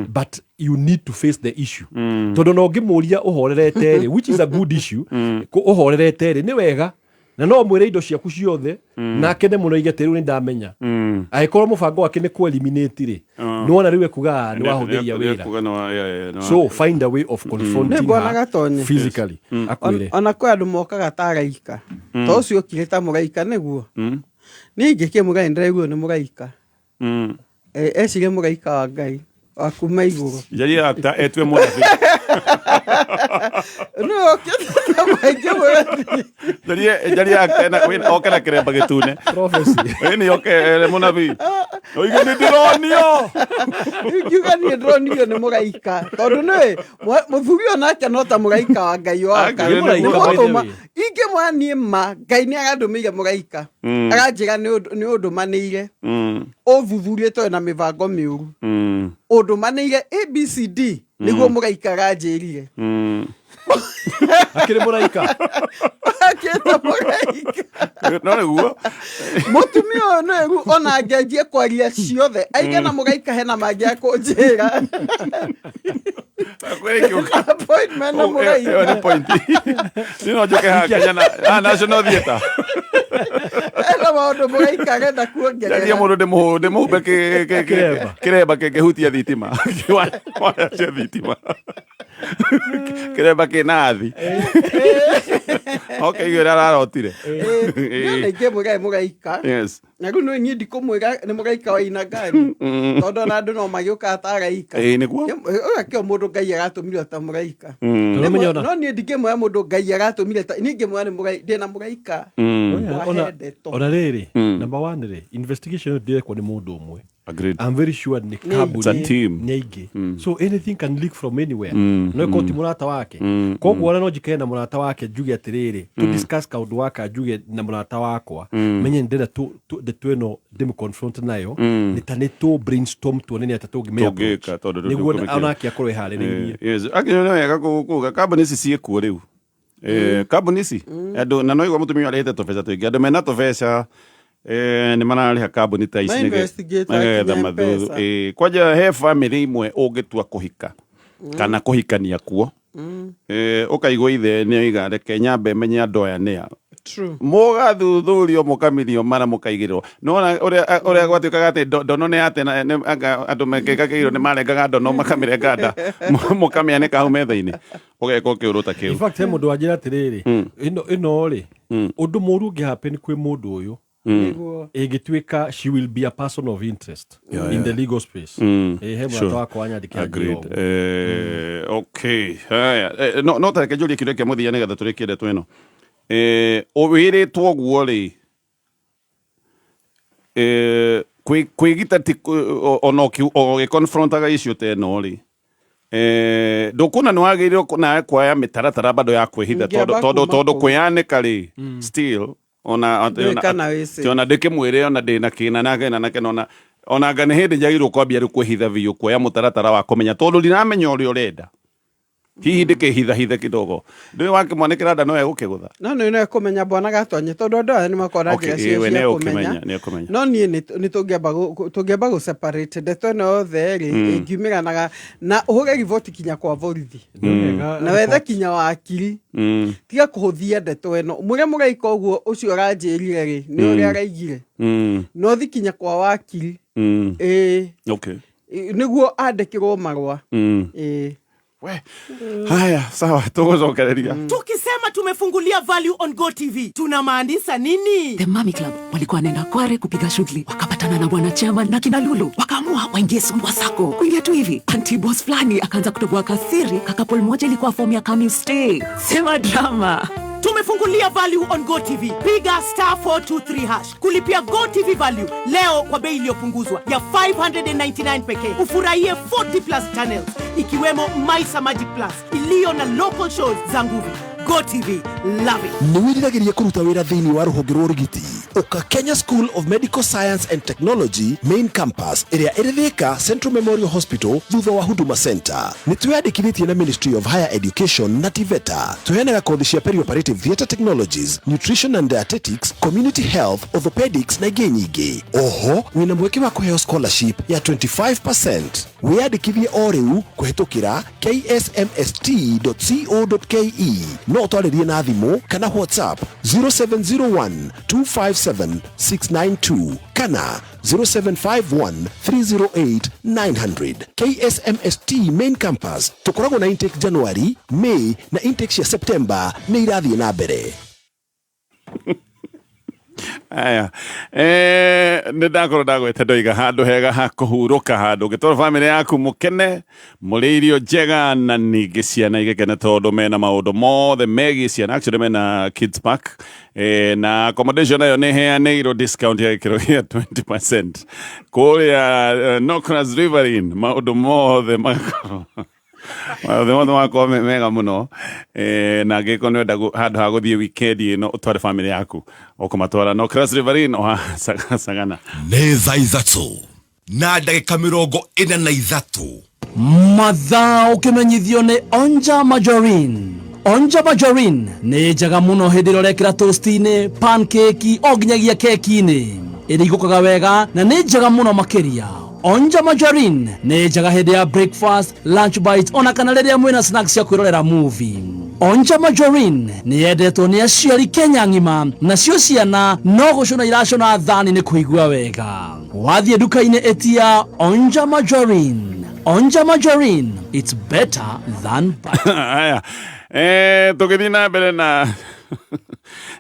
but you need to face the issue tondu no ngimuria uhorerete ri which is a good issue uhorerete ri ni wega na no mwire indo ciaku ciothe na kene muno igete riu ni ndamenya aikorwo mubango wake ni ku eliminate ri ni wona riu ekuga ni wahuthiria wira so find a way of confronting her physically akwire
ona kwa andu mokaga taraika to ucio kireta muraika niguo ningi kimuga ndirego ni muraika ecire muraika wa Ngai akuma iguru
yari ata etwe mwana
no kete maige
yari ata na wena okana kiremba gitune
prophecy
ni okay mwana bi oige ni dronio
yuga ni dronio ni muraika tondu ni muthuri onake no ta muraika wa Ngai wa Ngai inge mwani ma Ngai ni agadumire muraika aranjira ni undu manire othuthurie to na mivango miuru undu manire ABCD niguo muraika aranjirire
akiri muraika
akita muraika
no niguo
mutumio no egu ona ngenjie kwaria ciothe aige na muraika hena mangia kunjira appointment na muraika
point ni no joke ha Kenya na national theater
ela maundu muraika arenda kuongerera
yari mundu ndimube kireba kehutia thitima cia thitima kireba kinathi okay gira rarotire
ni ngemuga muraika
yes
nagu no nyindi kumwiga ni muraika wa ina ngari tondu na andu no magiuka taraika
niguo
akio mundu Ngai agatumire ta muraika no ni ndikemwe mundu Ngai agatumire ta ninge mwana muraika ndina muraika
ona riri number 1 ri investigation ndireko ni mundu umwe
agreed
I'm very sure ni kabuni nyingi so anything can leak from anywhere no koti murata wake koguo ora no jikena murata wake juge atiriri to discuss kaundu waka juge na murata wakwa menye ndena de tweno dim confront nayo nitane to brainstorm to nene atatugi niguo onake akorwe hariririe
yes akinyo wega kuga kabuni cicie ku riu kabuni ci andu na no igwa mutumia arehete tobesa twingi andu mena tobesa ni manariha kabuni ta ici nigetha mathuthu kwaja he family imwe ungitua kuhika kana kuhikania kuo ukaigwa ithe ni oiga reke nyambe menye andu aya ni a mugathuthurio mukamirio mara mukaigirwo nona uria gwatuikaga ati ndono ni ate andu mekikagiirwo ni marengaga ndono makamirenga nda mukamianeka hau metha-ini ugeka ukiuruta kiu
in fact he mundu wanjira atiriri ino ri undu muru ungihappen kwi mundu uyu igituika she will be a person of interest in the legal space he murata wako wanyandikia
agreed okay haya no tareke julie kindo kia muthia nigetha turikie tweno owiritwo guo ri kwigita ti onoki ogikonfrontaga icio teno ri ndukuna ni wagirire na kwaya mitaratara bado ya kwihitha tondu kwianika ri still ona ndikimwire ona ndina kina nake ona ngane hindi njagirwo kwambia kwihitha biu kuoya mutaratara wa kumenya tondu ndiramenya uria urenda hihi ndikihitha kidogo ndi wake mwanekera nda no egukigutha
no kumenya bwana gatonye tondu andu ni makora njira cia kumenya no ni tungiamba gu separate ndeto no othe ri ingiumiranaga na uhuge riboti kinya kwa borithi na wethe kinya wakiri tiga kuhuthia ndeto eno muria muraika uguo ucio aranjirire ri ni uria araigire no thi kinya kwa wakiri
okay
niguo andikirwo marwa
haya sawa tugucokereria
tukisema tumefungulia Value on Go TV tunamaanisha nini?
The Mami Club walikuwa nenda Kware kupiga shughuli wakapata wakapatana na bwana chairman na kina Lulu, wakaamua waingie Sumbwa Sacco. Kuingia tu hivi, anti boss fulani akaanza kutoboa kasiri, kakapol moja ilikuwa form ya coming stay. Sema drama.
Tumefungulia value on GoTV. Piga *423# kulipia GoTV value leo kwa bei iliyopunguzwa ya 599 pekee. Ufurahie 40 plus channels ikiwemo Maisa Magic Plus iliyo na local shows za nguvu. GoTV, love it.
Niwiriragiria kuruta wira thini wa ruhonge rwa urigiti uka Kenya School of Medical Science and Technology main campus area Thika Central Memorial Hospital thutha wa Huduma Center. Nitwiyandikithitie na Ministry of Higher Education na TVETA. Tuheanaga kothi cia perioperative theatre technologies, nutrition and dietetics, community health, orthopedics na ingĩ nyingĩ. Oho, wina mweke wa kuheo scholarship ya 25%. Wiyandikithie o riu kuhitukira ksmst.co.ke. No utwaririe na thimu kana WhatsApp 0701 257 692 kana 0751 308 900. KSMST main campus tukoragwo na intake January, May na intake cia September ni irathie na mbere.
Aya ndakoro ndagwete ndoiga handu hega ha kuhuruka handu ngitora family yaku mukene muri irio njega na ningi ciana igekena tondu mena maundu mothe megie ciana actually mena kids park na accommodation nayo ni heanirwo discount ya gikiro gia 20% kuria Knockers Riverine maundu mothe makoro Maundu wako mega muno na ngiko nenda handu ha guthie weekend ino utware family yaku okumatwara Knockers Riverine o Sagana
nĩ thaa ithatũ na ndagĩka 43
mathaa ũkĩmenyithio nĩ Onja Majorin. Onja Majorin nĩ njega mũno hĩndĩ ĩrĩa ũrekĩra toast-inĩ, pancake o nginyagia keki-inĩ ĩrĩa igũkaga wega na nĩ njega mũno makĩria. Onja Majorin nĩ njega hĩndĩ ya breakfast, lunch bites ona kana rĩrĩa mwĩna snacks cia kwĩrorera movie. Onja Majorin nĩ yendetwo nĩ aciari Kenya ng'ima, nacio ciana no gũcũna iracũna thani nĩ kũigua wega. Wathiĩ nduka-inĩ etia Onja Majorin. Onja Majorin, it's better than butter.
Aya tũgĩthiĩ na mbere na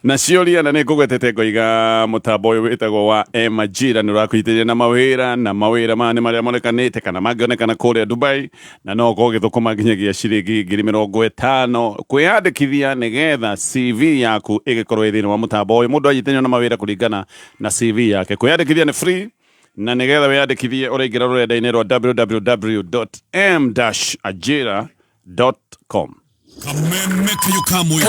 ciũria na nĩ ngũgwetete ngoiga mũtambo ũyũ wĩtagwo wa Majira nĩ ũrakuitĩria na mawĩra maya nĩ marĩa monekanĩte kana mangĩonekana kũrĩa Dubai na no ũkorwo ũgĩthũkũma nginyagia ciringi 50,000 kwĩyandĩkithia nĩgetha CV yaku ĩgĩkorwo ĩ thĩinĩ wa mũtambo ũyũ. Mũndũ anyitĩrĩrio na mawĩra kũringana na CV yake. Kwĩyandĩkithia nĩ free na nĩgetha wĩyandĩkithie ũraingĩra rũrenda-inĩ rwa www.m-ajira.com.
Kameme kayukamwe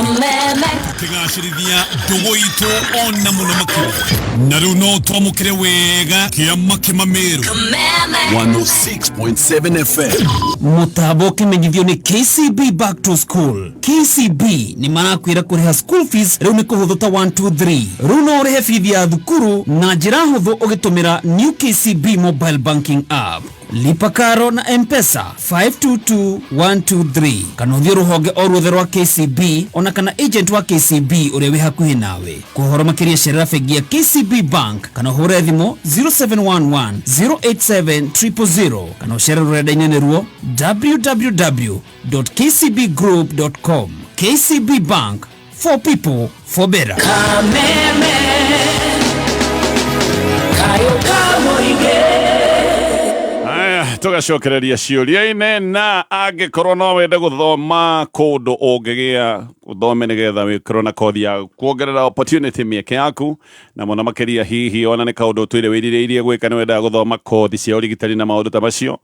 kigashirithia ndugu itu ona muno makuru na riu no twamukire wega kiama kimamiru 106.7 FM
Mutambo kimenyithio ni KCB Back to School. KCB ni marakwira kuriha school fees riu ni kuhuthu ta 123 riu no urihe fithi ya thukuru na njira huthu ugitumira new KCB mobile banking app. Lipa karo na M-Pesa 522123 kana uthie ruhonge o ruothe rwa KCB ona kana agent wa KCB uria wi hakuhi nawe. Kuhoro makiria sherera bengi ya KCB Bank kana hore thimo 0711 087 000 kana ucere rurenda-inĩ ruo www.kcbgroup.com. KCB Bank, for people, for better.
Kameme kayuka muige
tugacokereria ciũria-inĩ na angĩkorwo no wende gũthoma kũndũ ũngĩgĩa ũthome nĩgetha wĩkorwo na kothi ya kuongerera opportunity mĩeke yaku na mũno makĩria hihi ona nĩ kaũndũ twĩre wĩrirĩirie gwĩka nĩ wendaga gũthoma kothi cia ũrigitani na maũndũ ta macio.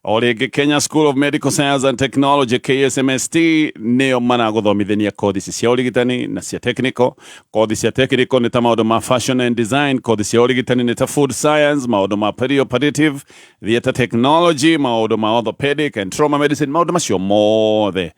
O rĩngĩ Kenya School of Medical Science and Technology KSMST nĩo maragũthomithania kothi cia ũrigitani na cia technical. Kothi cia technical nĩ ta maũndũ ma fashion and design, kothi cia ũrigitani nĩ ta food science, maũndũ ma perioperative theatre technology, maũndũ ma orthopedic and trauma medicine, maũndũ macio mothe.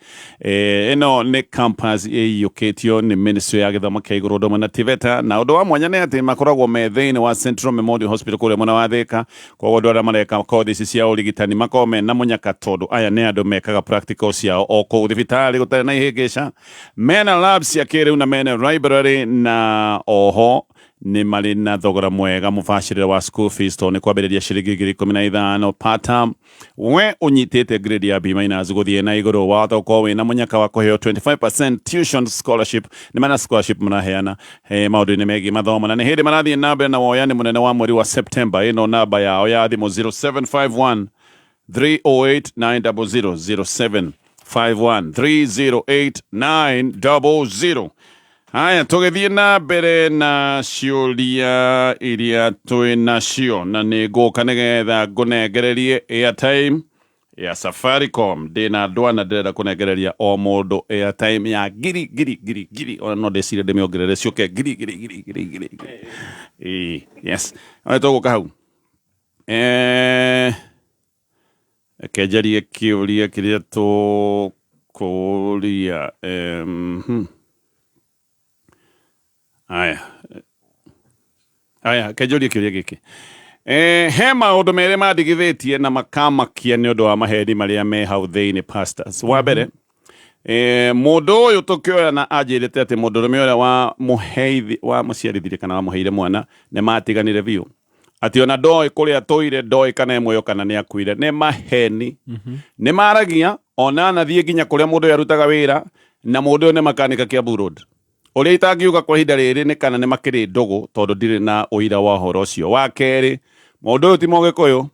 Ĩno nĩ campus ĩiyũkĩtio nĩ Ministry ya Gĩthomo kĩa igũrũ ũndũ ũmwe na TVETA, na ũndũ wa mwanya nĩ atĩ makoragwo me thĩinĩ wa Central Memorial Hospital kũrĩa mwena wa Thika. Koguo andũ arĩa mareka kothi ici cia ũrigitani makoragwo na mũnyaka tondũ aya nĩ andũ mekaga practical ciao o kũu thibitarĩ gũtarĩ na ihĩngĩca. Mena labs cia kĩrĩu na mena library na oho nĩ marĩ na thogora mwega mũbacĩrĩre wa school fees to nĩ kwambĩrĩria ciringi 15,000 per term. We ũnyitĩte grade ya B- gũthiĩ na igũrũ watho ũkorwo wĩna mũnyaka wa kũheo 25% tuition scholarship. Nĩ mana scholarship mũraheana maũndũ-inĩ megiĩ mathomo, na nĩ hĩndĩ marathiĩ na mbere na woyani mũnene wa mweri wa September. Ĩno namba yao ya thimũ 0751 308 900 0751 308 900. Haya, tũgĩthiĩ na mbere na ciũria iria twĩ nacio, na nĩ ngũka nĩgetha ngũnengererie airtime ya Safaricom. Ndĩna ndwana ndĩrenda kũnengereria o mũndũ airtime ya ngiri, ona no ndĩcirie ndĩmĩongerere ciũke ngiri. Yes, ona tũgũka hau. Kenjarie kĩũria kĩrĩa tũkũria. Aya, kenjuria kĩũria gĩkĩ. He maũndũ merĩ mandigithĩtie na makamakia nĩ ũndũ wa maheni marĩa me hau thĩinĩ pastors. Wa mbere, mũndũ ũyũ tũkĩoya na anjĩrĩte atĩ mũndũrũme ũrĩa wa mũciarithirie kana wa mũheire mwana nĩ matiganire biũ. Atĩ ona ndoĩ kũrĩa tũire, ndoĩ kana ĩmwe kana nĩ akuire. Nĩ maheni. Nĩ maragia ona nathiĩ nginya kũrĩa mũndũ ũyũ arutaga wĩra, na mũndũ ũyũ nĩ makanika Kiambu Road. Ũrĩa itangiuga kwa ihinda rĩrĩ nĩ kana nĩ makĩrĩ ndũgũ tondũ ndirĩ na ũira wa ũhoro ũcio. Wa kerĩ, mũndũ ũyũ ti Mũgĩkũyũ.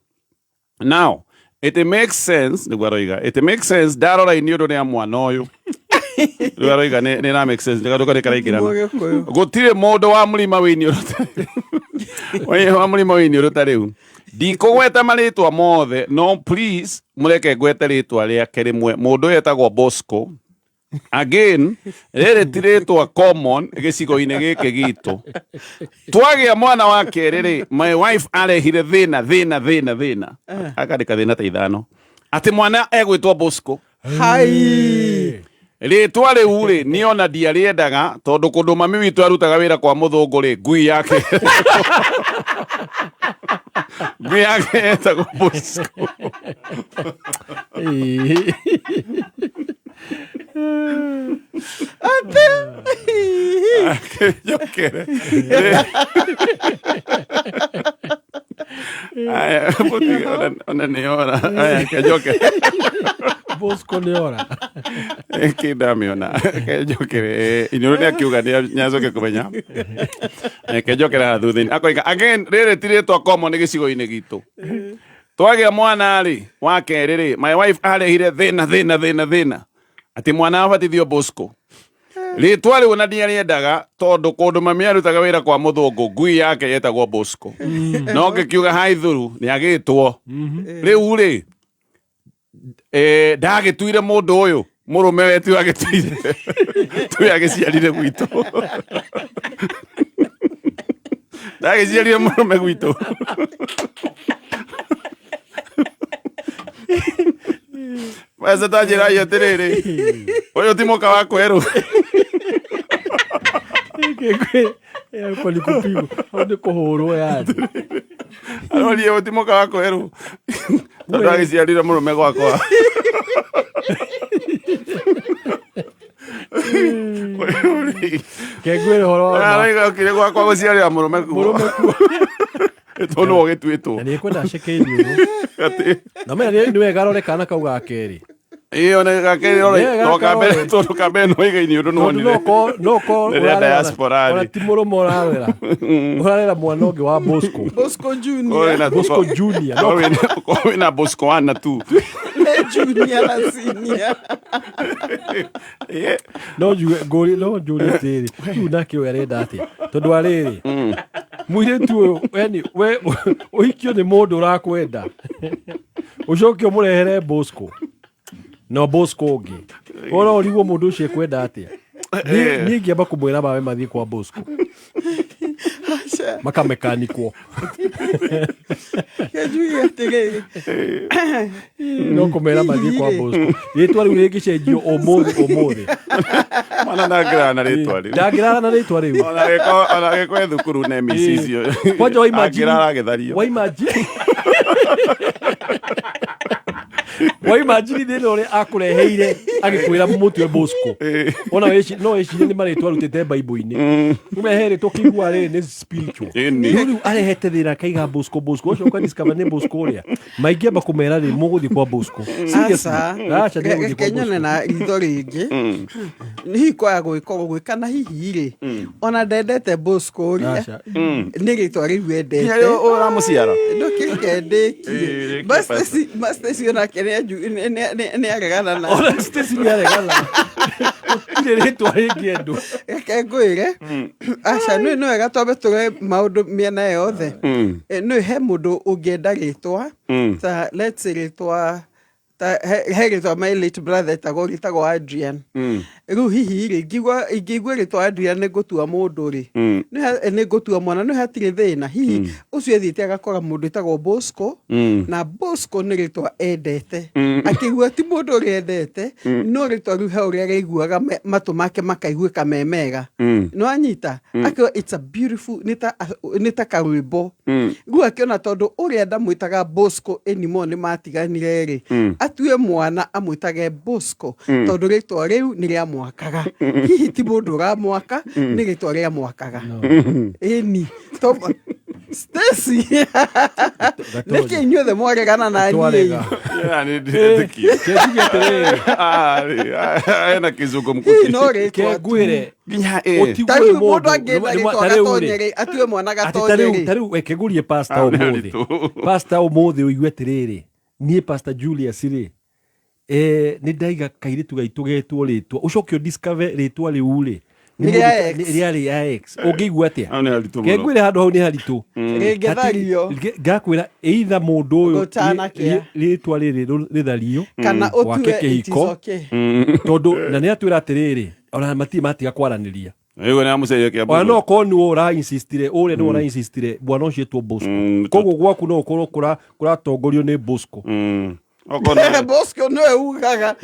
Now, it makes sense, nĩguo aroiga, it makes sense ndarora ini ũndũ nĩ mwana ũyũ. Nĩguo aroiga nĩ na make sense, nĩgatũka nĩkaraingĩrana. Gũtirĩ mũndũ wa mũrima wĩini ũrũta rĩu. Ndikũgweta marĩtwa mothe, no please mũreke ngwete rĩtwa rĩake rĩmwe. Mũndũ ũyũ etagwo Bosco. Again, rĩrĩ ti rĩtwa common gĩcigo-inĩ gĩkĩ gitũ. Twagĩa mwana wa kerĩ, my wife arehire thĩna. Akandĩka thĩna ta ithano. Atĩ mwana egwĩtwo Bosco. Rĩtwa rĩu rĩ, niĩ ona ndiarĩendaga tondũ kũndũ mami witũ arutaga wĩra kwa mũthũngũ rĩ, ngui yake etagwo Bosco. Jokere. Aya, ona nĩ ora. Aya, kejokere.
Bosco nĩ ora.
Kĩndamĩona. Kejokere. Inyũrũ nĩ akiuga nĩacoke kũmenya. Kejokere haha thutha-inĩ. Akoiga, again, rĩrĩ ti rĩtwa common gĩcigo-inĩ gitũ. Twagĩa mwana rĩ, wa kerĩ rĩ, my wife arehire thĩna. Atĩ mwana abatithio Bosco. Rĩtwa rĩu ona ndiarĩendaga tondũ kũndũ mami arutaga wĩra kwa mũthũngũ, ngui yake yetagwo Bosco. No ngĩkiuga haithuru nĩ agĩtwo. Rĩu rĩ, ndagĩtuire mũndũ ũyũ, mũrũme wetu agĩtuire. Tũĩ agĩciarire gwitũ. Ndagĩciarire mũrũme gwitũ. Wesa tajira ya terere. Oyo ti mũka wa kweru.
Kwa ni kupigwa. Haunde kũhũrwo yani.
Arori yo ti mũka wa kweru. Tondũ agĩciarire mũrũme gwakwa.
Kengwĩre horo wa.
Araiga kire gwakwa gũciarĩra mũrũme kuo. Tono ogĩtuĩtwo.
Na nĩkwenda acekeirio. Na mena nĩ wega rore kana kau ga kerĩ.
Iyo na gakeri ora to kambe no iga-ini undu no ni
no
ya diaspora
ora ti mũrũme ũrarera mwana ũngĩ wa Bosco
Junior
na Bosco ana tu
Junior na senior
no njũri tĩri rĩu nake ũyũ arenda atĩa tondũ arĩrĩ mũirĩtu ũyũ yani we ũhikio nĩ mũndũ ũrakwenda ũcoke ũmũrehere Bosco no Bosco ũngĩ ũrorigwo mũndũ ũcio ekwenda atĩa niĩ ngĩamba kũmwĩra mawe mathiĩ kwa Bosco makamekanikwo no kũmera mathiĩ kwa Bosco rĩtwa rĩu rĩngĩcenjio ũmũthĩ
mana ndangĩrara na rĩtwa rĩu
ndangĩrara na rĩtwa rĩu
ona gĩkwe thukuru na mĩci icio
kwanja
angĩrara agĩthario
waimagine Wa imagine thä ore akureheire agikwira mutwe Bosco ona no ecirie nä marä twarutete Bible-inä umehere tåkĩigua rä nä spiritual rĩu arehete thĩna kaiga Bosco ũcio ũkadiscover nĩ Bosco ũrĩa maingĩamba kũmera rĩ mũgũthiĩ kwa Bosco
kenyone na ritho rĩngĩ hikoya gwĩka na hihi rĩ ona ndendete Bosco ũrĩa nĩ gĩtwa rĩu endete
ũramũciara
ndũkĩkendĩkie Stacy onake nĩ aregana na
ona Stacy nĩ aregana irĩ rĩtwa rĩngĩ andũ
reke ngwĩre aca nĩ wega twambe tũre maũndũ mĩena yothe nĩ he mũndũ ũngĩenda rĩtwa ta let's say rĩtwa he rĩtwa my late brother gĩtagwo Adrian rĩu hihi rĩ ingĩigua rĩtwa Adrian nĩ ngũtua mũndũ rĩ nĩ ngũtua mwana nĩ hatirĩ thĩna hihi ũcio athiĩte agakora mũndũ wĩtagwo Bosco na Bosco nĩ rĩtwa endete akĩigua ti mũndũ ũrĩa endete no rĩtwa rĩu he ũrĩa araiguaga matũ make makaiguĩka me mega no anyita akĩwa it's a beautiful nĩ ta karwĩmbo rĩu akĩona tondũ ũrĩa ndamwĩtaga Bosco anymore nĩ matiganire rĩ atue mwana amwĩtage Bosco tondũ rĩtwa rĩu nĩ rĩa mwakaga hihi ti mũndũ ũramwaka nĩ rĩtwa rĩa mwakaga ĩni Stacy nĩkĩ inyuothe mwaregana na niĩ
ena kĩzungu mkuti
kengwĩre
tarĩu mũndũ angĩenda rĩtwa gatonyerĩ atue mwana gatonyerĩ
tarĩu ekegũrie pastor ũmũthĩ ũigue atĩrĩrĩ niĩ Pastor Julius rĩ nĩ ndaiga kairĩtu gaitũ getwo rĩtwa ũcoke discover rĩtwa rĩu rĩ rĩarĩ ya X ũngĩigua atĩa kengwĩre handũ hau nĩ haritũ
rĩngĩthario
ngakwĩra either mũndũ ũyũ rĩtwa rĩrĩ rĩthario kana wake kĩhiko tondũ na nĩ atwĩra atĩrĩrĩ ona matiga kwaranĩria ona no korwo nĩ ũra-insistire ũrĩa nĩ ũra-insistire bwana ũcio etwo Bosco koguo gwaku no ũkorwo kũratongorio nĩ Bosco
Bosco nĩwe ugaga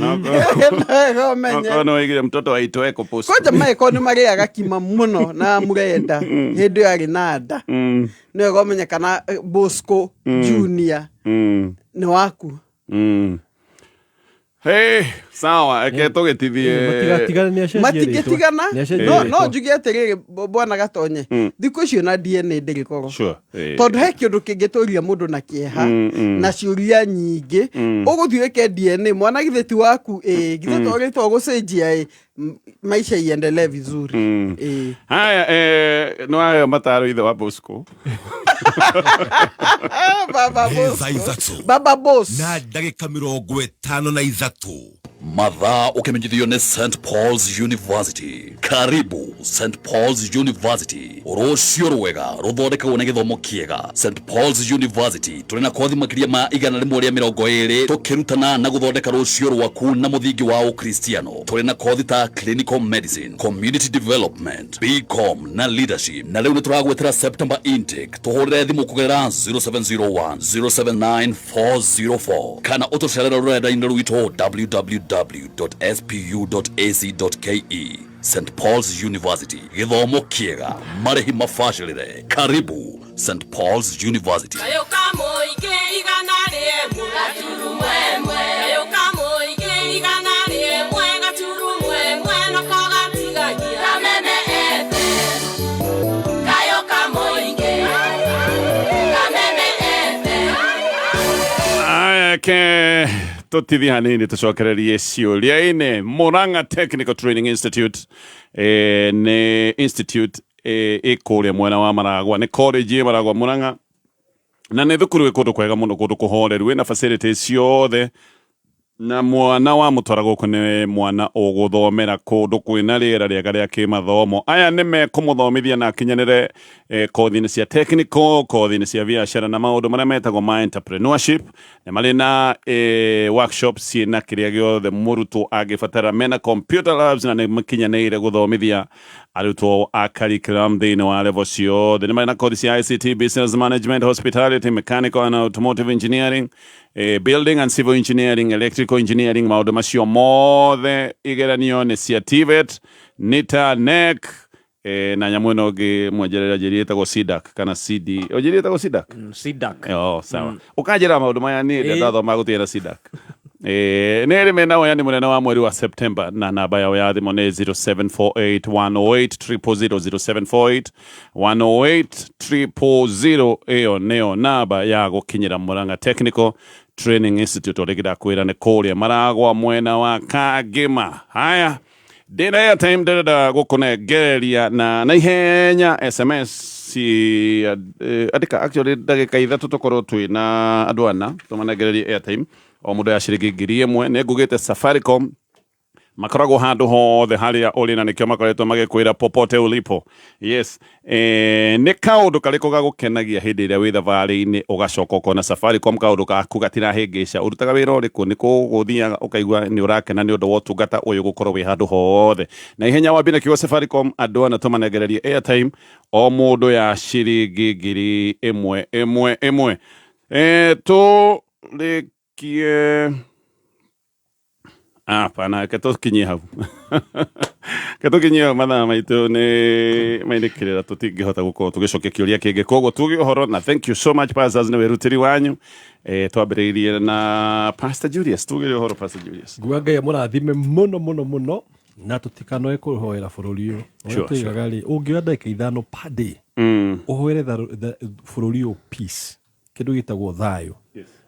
no oigire mtoto aitweko Bosco
koja maĩko nĩ marĩaga kima mũno na mũrenda hĩndĩ ĩyo arĩ na nda nĩwe gomenya kana Bosco Junior nĩ waku
Hey, sawa, tũgĩtithie
matingĩtigana no njuge atĩrĩrĩ bwana Gatonye thikũ icio na DNA ndĩgĩkorwo tondũ he kĩndũ kĩngĩtũria mũndũ na kĩeha na ciũria nyingĩ ũgũthiĩ wĩke DNA mwana githĩ ti waku githĩ twarĩtwo gũcenjia maisha iendelee vizuri
haya nĩwaheyo mataro ithe wa Bosco
Baba Boss
na ndagĩka 53 mathaa ũkĩmenyithio nĩ St Paul's University. Karibu St Paul's University, rũciũ rwega rũthondekagwo na gĩthomo kĩega. St Paul's University tũrĩ na kothi makĩria ma 120 tũkĩrutana na gũthondeka rũciũ rwaku na mũthingi wa ũkristiano. Tũrĩ na kothi ta clinical medicine, community development, BCom na leadership. Na rĩu nĩ tũragwetera September intake. Tũhũrĩre thimũ kũgerera 0701 079 404 kana ũtũcerera rũrenda-inĩ rwitũ www.spu.ac.ke. St Paul's University, gĩthomo kĩega, marĩhi mabacĩrĩre. Karibu St Paul's University.
Tũtithi hanini tũcokererie ciũria-inĩ. Murang'a Technical Training Institute nĩ institute ĩkũrĩa mwena wa Maragwa, nĩ college ĩ Maragwa Murang'a, na nĩ thukuru ĩ kũndũ kwega mũno, kũndũ kũhoreru, wĩna facilities ciothe, na mwana wa mũtwara gũkũ nĩ mwana ũgũthomera kũndũ kwĩna rĩera rĩega rĩa kĩmathomo. Aya nĩ mekũmũthomithia na akinyanĩre kothi-inĩ cia technical, kothi-inĩ cia biacara na maũndũ marĩa metagwo ma entrepreneurship. Nĩ marĩ na workshops ciĩna kĩrĩa gĩothe mũrutwo angĩbatara. Mena computer labs na nĩ makinyanĩire gũthomithia arutwo a curriculum thĩinĩ wa level ciothe. Nĩ marĩ na kothi cia ICT, business management, hospitality, mechanical and automotive engineering, building and civil engineering, electrical engineering. Maũndũ macio mothe igeranio nĩ cia TVET, NITA, NEC, na nyamũ ĩno ũngĩ mwenjerera njĩri ĩtagwo SIDAC kana CD. Njĩri ĩtagwo SIDAC?
SIDAC.
Sawa. Ũkanjĩra maũndũ maya niĩ ndathoma gũtĩra SIDAC. nere mena oya ni munene wa mweri wa September na namba yao ya thimo ni 0748 108 iyo neo namba ya gukinyira Murang'a Technical Training Institute oregida kwira ne kuria maragwa mwena wa Kagima. Haya ndina ya time ndenda gukunegereria na ihenya SMS si adika actually ndagika ithatu tukorwo twi na andu ana tumanegereria airtime o mundu ya ciringi 1,000 ne ngugite Safaricom makoragwo handu hothe haria uri na nikio makoretwo magikwira popote ulipo. Yes, ni kaundu kariko gagukenagia hindi iria wi thabari-ini ugacoka ukona Safaricom kaundu gaku gatirahingica urutaga wira uriku ni kuguthiaga ukaigua ni urakena ni undu wa utungata uyu gukorwo wi handu hothe na ihenya wa bina kiwa Safaricom andu ana tumanegereria airtime o mundu ya ciringi 1,000 to likie pana ketokinye hau ketokinye mathaa maitu ni mainikirira tutingihota gukorwo tugicokia kiuria kingi koguo tugi uhoro na thank you so much pastors ni werutiri wanyu twambiriirie na Pastor Julius tugi uhoro Pastor Julius
Ngai amurathime muno na tutikanoe kuhoera bururi uyu tuigagali ungioya ndagika 5 per day uhoere bururi uyu peace kindu gitagwo thayo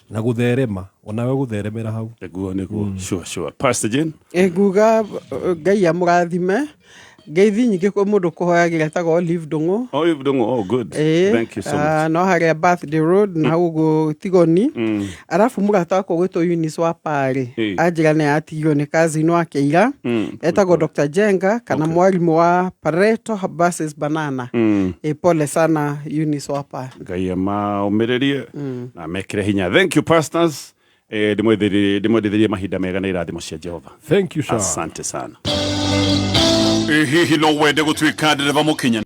na gutherema onawe gutheremera hau
niguo sure Pastor Jane
nguga Ngai amurathime ngeithi nyingi kwa mundu kuhoyagira tago Olive Ndungu
oh good thank you so much
no haria birthday road na hugo Tigoni arafu murata kwa gweto Eunice wa pare ajira ne atigio ne kazi no akeira etago Dr. Jenga kana mwalimu wa Pareto Buses Banana pole sana Eunice wa pare
Ngai amaumirerie na mekire hinya thank you pastors ndimwethirie mahinda mega na irathimo cia Jehova
thank you sir
asante sana hihi no wende gutwika ndereva mukinya